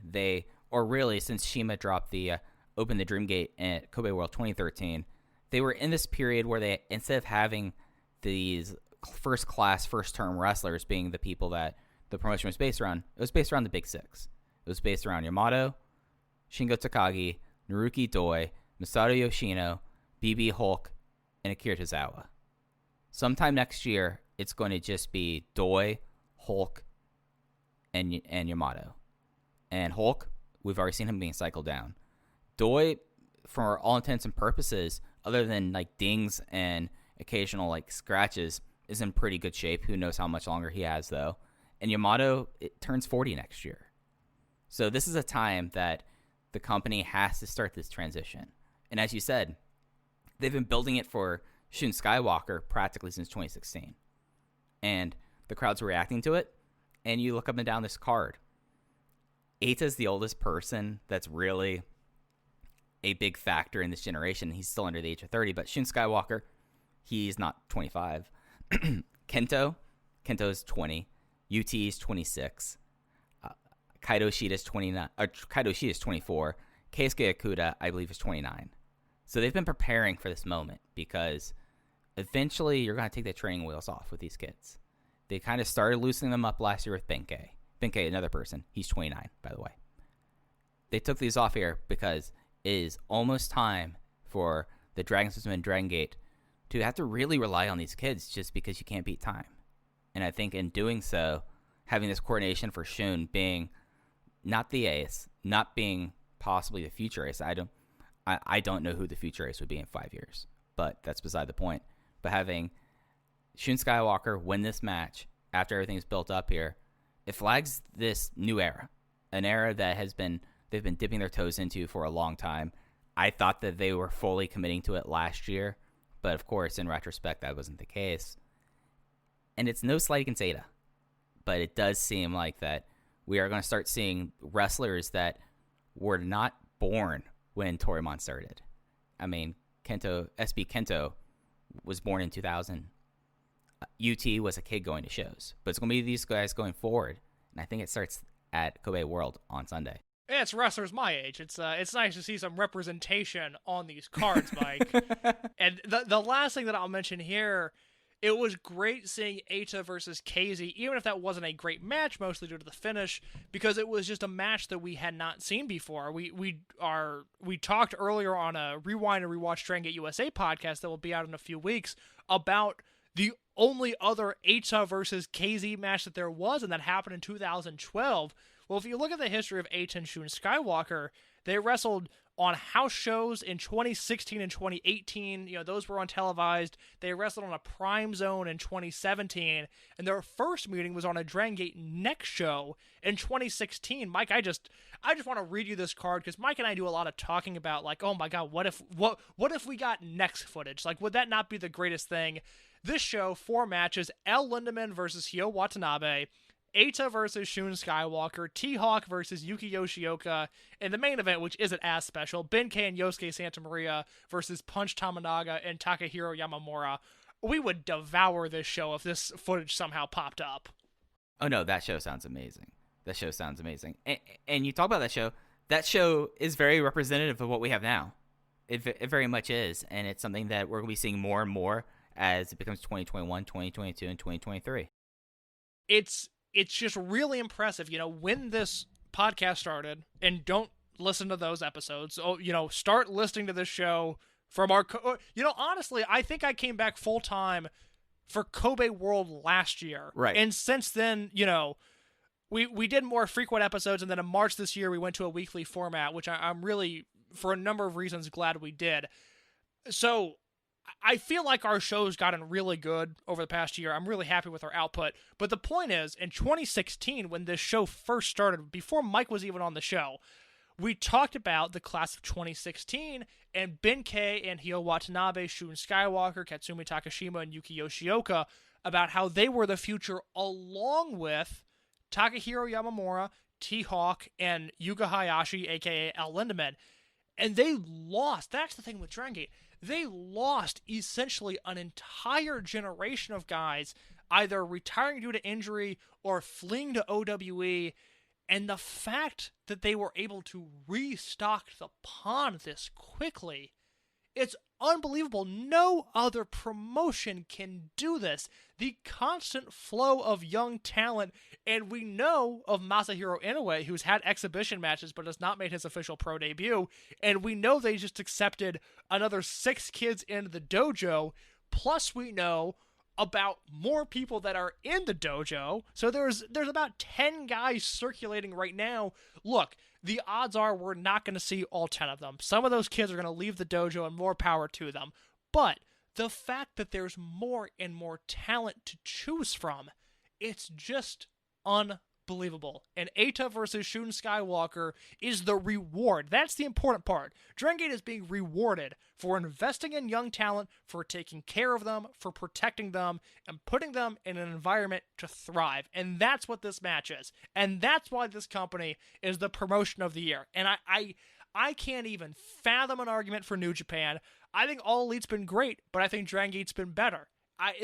since Shima dropped the Open the Dreamgate at Kobe World 2013, they were in this period where they, instead of having these first-class, first-term wrestlers being the people that the promotion was based around, it was based around the Big Six. It was based around Yamato, Shingo Takagi, Naruki Doi, Masato Yoshino, BB Hulk, and Akira Tozawa. Sometime next year, it's going to just be Doi, Hulk, and Yamato. And Hulk, we've already seen him being cycled down. Doi, for all intents and purposes, other than like dings and occasional like scratches, is in pretty good shape. Who knows how much longer he has, though. And Yamato, it turns 40 next year. So this is a time that the company has to start this transition. And as you said, they've been building it for Shun Skywalker practically since 2016. And the crowd's reacting to it. And you look up and down this card. Eita's the oldest person that's really a big factor in this generation. He's still under the age of 30, but Shun Skywalker, he's not 25. KENTo is 20. U-T is 26. Kaito Ishida is 29. Kaito Ishida is 24. Keisuke Okuda, I believe, is 29. So they've been preparing for this moment because eventually you're going to take the training wheels off with these kids. They kind of started loosening them up last year with Benkei. Benkei, another person. He's 29, by the way. They took these off here because it is almost time for the Dragon System and Dragon Gate to have to really rely on these kids just because you can't beat time. And I think in doing so, having this coordination for Shun being not the ace, not being possibly the future ace. I don't know who the future ace would be in 5 years, but that's beside the point. But having Shun Skywalker win this match after everything's built up here, it flags this new era, an era that they've been dipping their toes into for a long time. I thought that they were fully committing to it last year, but of course, in retrospect, that wasn't the case. And it's no slight against Eita, but it does seem like that we are going to start seeing wrestlers that were not born when Toryumon started. I mean, SB Kento was born in 2000. UT was a kid going to shows, but it's going to be these guys going forward, and I think it starts at Kobe World on Sunday. Yeah, it's wrestlers my age. It's nice to see some representation on these cards, Mike. And the last thing that I'll mention here, it was great seeing Eita versus KZ, even if that wasn't a great match, mostly due to the finish, because it was just a match that we had not seen before. We talked earlier on a Rewind and Rewatch Dragongate USA podcast that will be out in a few weeks about the only other Eita versus KZ match that there was, and that happened in 2012. Well, if you look at the history of Eita and Shun Skywalker, they wrestled on house shows in 2016 and 2018. You know, those were untelevised. They wrestled on a Prime Zone in 2017, and their first meeting was on a Dragongate Next show in 2016. Mike, I just want to read you this card because Mike and I do a lot of talking about, like, oh my god, what if we got Next footage? Like, would that not be the greatest thing? This show, 4 matches: L. Lindemann versus Hyo Watanabe, Eita versus Shun Skywalker, T-Hawk versus Yuki Yoshioka, and the main event, which isn't as special, Benkei and Yosuke Santamaria versus Punch Tamanaga and Takahiro Yamamura. We would devour this show if this footage somehow popped up. Oh no, that show sounds amazing. And you talk about that show is very representative of what we have now. It very much is, and it's something that we're going to be seeing more and more as it becomes 2021, 2022, and 2023. It's just really impressive, you know, when this podcast started, and don't listen to those episodes. Oh, you know, start listening to this show from our, honestly, I think I came back full time for Kobe World last year. Right. And since then, you know, we did more frequent episodes, and then in March this year, we went to a weekly format, which I'm really, for a number of reasons, glad we did. So I feel like our show's gotten really good over the past year. I'm really happy with our output. But the point is, in 2016, when this show first started, before Mike was even on the show, we talked about the class of 2016 and Benkei and Hyo Watanabe, Shun Skywalker, Katsumi Takashima, and Yuki Yoshioka, about how they were the future, along with Takahiro Yamamura, T-Hawk, and Yuga Hayashi, a.k.a. L. Lindemann. And they lost. That's the thing with Dragongate. They lost essentially an entire generation of guys either retiring due to injury or fleeing to OWE, and the fact that they were able to restock the pond this quickly, it's unbelievable. No other promotion can do this. The constant flow of young talent, and we know of Masahiro Inoue, who's had exhibition matches but has not made his official pro debut, and we know they just accepted another 6 kids into the dojo, plus we know about more people that are in the dojo. So there's about 10 guys circulating right now. Look, the odds are we're not going to see all 10 of them. Some of those kids are going to leave the dojo, and more power to them. But the fact that there's more and more talent to choose from, it's just unbelievable. And Eita versus Shun Skywalker is the reward. That's the important part. Dragongate is being rewarded for investing in young talent, for taking care of them, for protecting them, and putting them in an environment to thrive. And that's what this match is. And that's why this company is the promotion of the year. And I can't even fathom an argument for New Japan. I think All Elite's been great, but I think Dragongate's been better.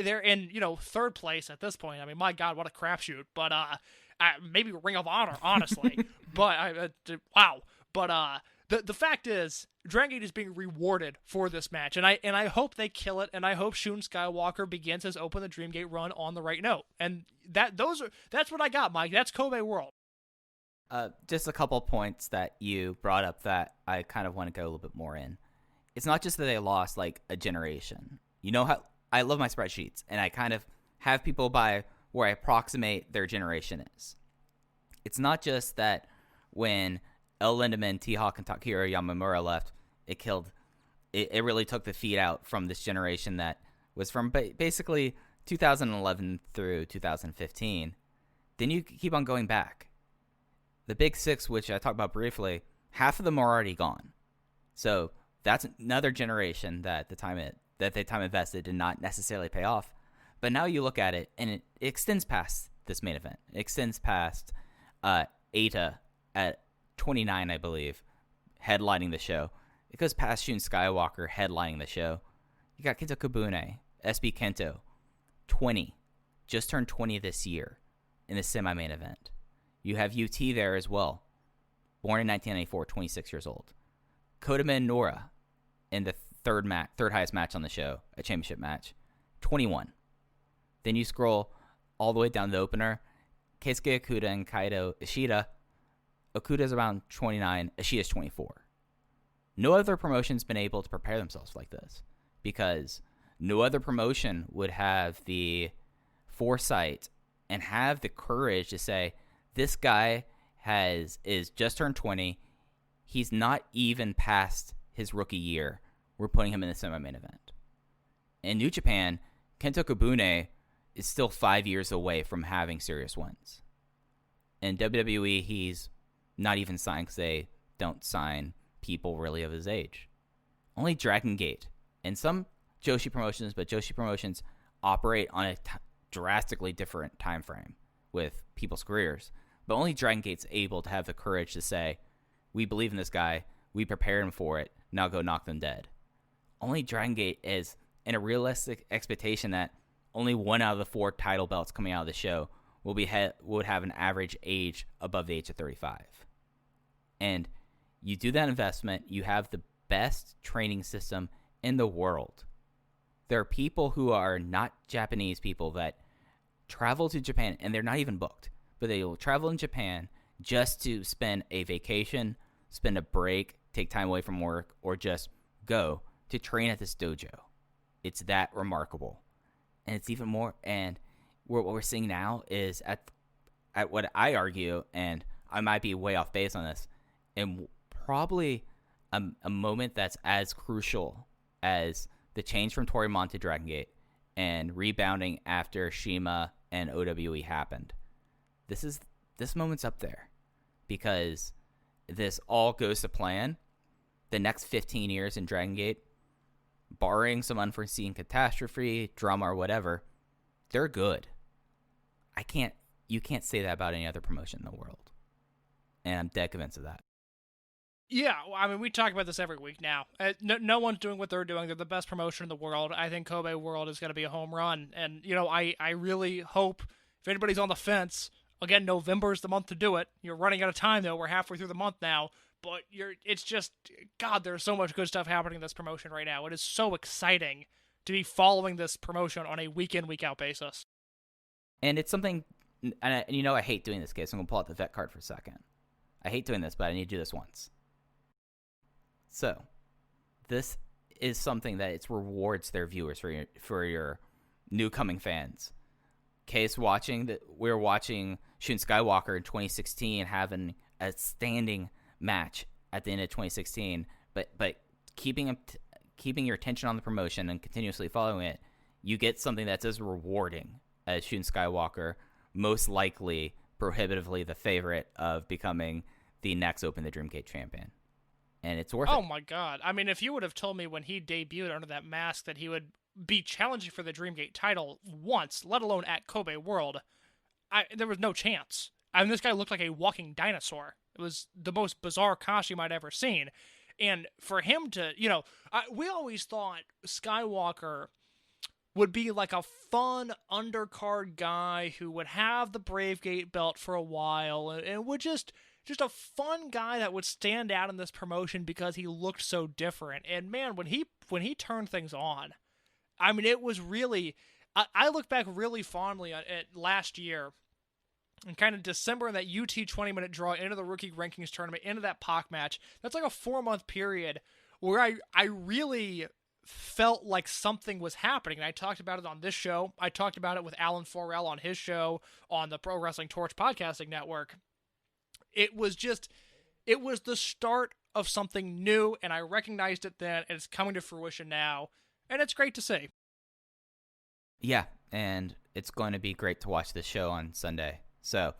They're in, third place at this point. I mean, my God, what a crapshoot. But maybe Ring of Honor, honestly. But wow. But the fact is, Dragongate is being rewarded for this match, and I hope they kill it, and I hope Shun Skywalker begins his Open the Dreamgate run on the right note. And that's what I got, Mike. That's Kobe World. Just a couple points that you brought up that I kind of want to go a little bit more in. It's not just that they lost like a generation. You know how I love my spreadsheets, and I kind of have people by where I approximate their generation is. It's not just that when L. Lindemann, T-Hawk, and Takahiro Yamamura left, it really took the feet out from this generation that was from basically 2011 through 2015. Then you keep on going back. The Big Six, which I talked about briefly, half of them are already gone. So that's another generation that the time invested did not necessarily pay off. But now you look at it, and it extends past this main event. It extends past Eita at 29, I believe, headlining the show. It goes past Shun Skywalker headlining the show. You got Kento Kobune, SB Kento, 20. Just turned 20 this year in the semi-main event. You have U-T there as well. Born in 1994, 26 years old. Kodama and Nora in the third highest match on the show, a championship match, 21. Then you scroll all the way down the opener. Keisuke Okuda and Kaito Ishida. Okuda's around 29. Ishida's 24. No other promotion's been able to prepare themselves like this because no other promotion would have the foresight and have the courage to say, this guy is just turned 20. He's not even past his rookie year. We're putting him in the semi-main event. In New Japan, Kento Kobune is still 5 years away from having serious wins. In WWE, he's not even signed because they don't sign people really of his age. Only Dragongate and some Joshi promotions, but Joshi promotions operate on a drastically different time frame with people's careers. But only Dragongate's able to have the courage to say, we believe in this guy, we prepared him for it, now go knock them dead. Only Dragongate is in a realistic expectation that only 1 out of the 4 title belts coming out of the show would have an average age above the age of 35. And you do that investment, you have the best training system in the world. There are people who are not Japanese people that travel to Japan, and they're not even booked, but they will travel in Japan just to spend a vacation, spend a break, take time away from work, or just go to train at this dojo. It's that remarkable. And it's even more, and what we're seeing now is at what I argue, and I might be way off base on this, and probably a moment that's as crucial as the change from Torimon to Dragongate and rebounding after Shima and OWE happened. This moment's up there because this all goes to plan. The next 15 years in Dragongate, barring some unforeseen catastrophe, drama, or whatever, they're good. You can't say that about any other promotion in the world. And I'm dead convinced of that. Yeah, I mean, we talk about this every week now. No one's doing what they're doing. They're the best promotion in the world. I think Kobe World is going to be a home run. And, I really hope, if anybody's on the fence, again, November's the month to do it. You're running out of time, though. We're halfway through the month now. But it's just, God, there's so much good stuff happening in this promotion right now. It is so exciting to be following this promotion on a week-in, week-out basis. And it's something, and I hate doing this, case. I'm going to pull out the vet card for a second. I hate doing this, but I need to do this once. So, this is something that it rewards their viewers for your new coming fans. Case we're watching Shun Skywalker in 2016 having a standing match at the end of 2016, but keeping your attention on the promotion and continuously following it, you get something that's as rewarding as Shun Skywalker, most likely prohibitively the favorite of becoming the next Open the Dreamgate champion. And it's worth it. Oh my God. I mean, if you would have told me when he debuted under that mask that he would be challenging for the Dreamgate title once, let alone at Kobe World, there was no chance. I mean, this guy looked like a walking dinosaur. It was the most bizarre costume I'd ever seen. And for him to, we always thought Skywalker would be like a fun undercard guy who would have the Bravegate belt for a while and would just a fun guy that would stand out in this promotion because he looked so different. And man, when he turned things on, I mean, it was really, I look back really fondly at last year and kind of December in that UT 20-minute draw into the rookie rankings tournament, into that PAC match. That's like a 4-month period where I really felt like something was happening. And I talked about it on this show. I talked about it with Alan Forel on his show on the Pro Wrestling Torch podcasting network. It was the start of something new, and I recognized it then, and it's coming to fruition now, and it's great to see. Yeah, and it's going to be great to watch this show on Sunday. So,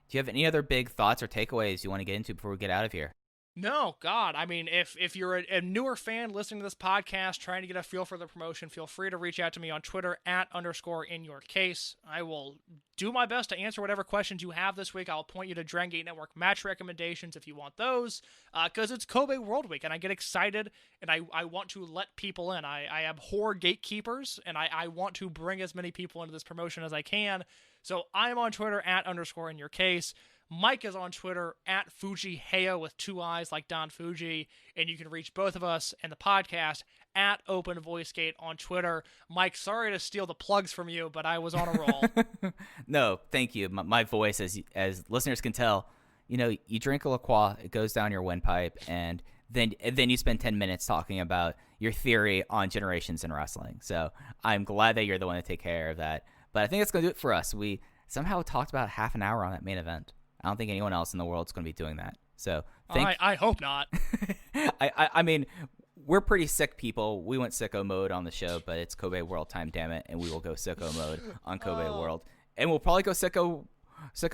do you have any other big thoughts or takeaways you want to get into before we get out of here? No, God. I mean, if you're a newer fan listening to this podcast, trying to get a feel for the promotion, feel free to reach out to me on Twitter @_InYourCase. I will do my best to answer whatever questions you have this week. I'll point you to Dragongate Network match recommendations if you want those, because it's Kobe World Week, and I get excited, and I want to let people in. I abhor gatekeepers, and I want to bring as many people into this promotion as I can. So I'm on Twitter @_InYourCase. Mike is on Twitter @FujiHeyo with 2 eyes like Don Fuji, and you can reach both of us and the podcast @OpenVoiceGate on Twitter. Mike, sorry to steal the plugs from you, but I was on a roll. No, thank you. My voice, as listeners can tell, you drink a La Croix, it goes down your windpipe, and then you spend 10 minutes talking about your theory on generations in wrestling. So I'm glad that you're the one to take care of that. But I think that's going to do it for us. We somehow talked about half an hour on that main event. I don't think anyone else in the world is going to be doing that. So I hope not. I mean, we're pretty sick people. We went sicko mode on the show, but it's Kobe World time, damn it, and we will go sicko mode on Kobe World. And we'll probably go sicko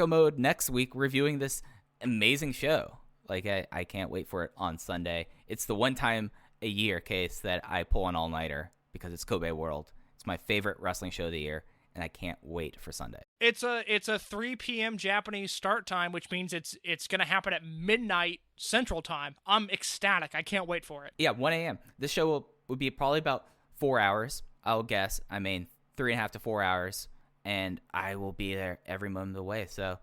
mode next week reviewing this amazing show. Like, I can't wait for it on Sunday. It's the one time a year case that I pull an all-nighter because it's Kobe World. It's my favorite wrestling show of the year, and I can't wait for Sunday. It's a 3 p.m. Japanese start time, which means it's going to happen at midnight Central Time. I'm ecstatic. I can't wait for it. Yeah, 1 a.m. This show will be probably about 4 hours, I'll guess. I mean, 3.5 to 4 hours, and I will be there every moment of the way. So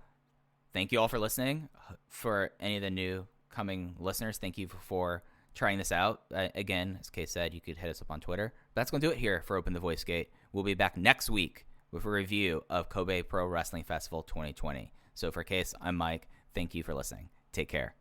thank you all for listening. For any of the new coming listeners, thank you for trying this out. Again, as Kay said, you could hit us up on Twitter. But that's going to do it here for Open the Voice Gate. We'll be back next week with a review of Kobe Pro Wrestling Festival 2020. So for Case, I'm Mike. Thank you for listening. Take care.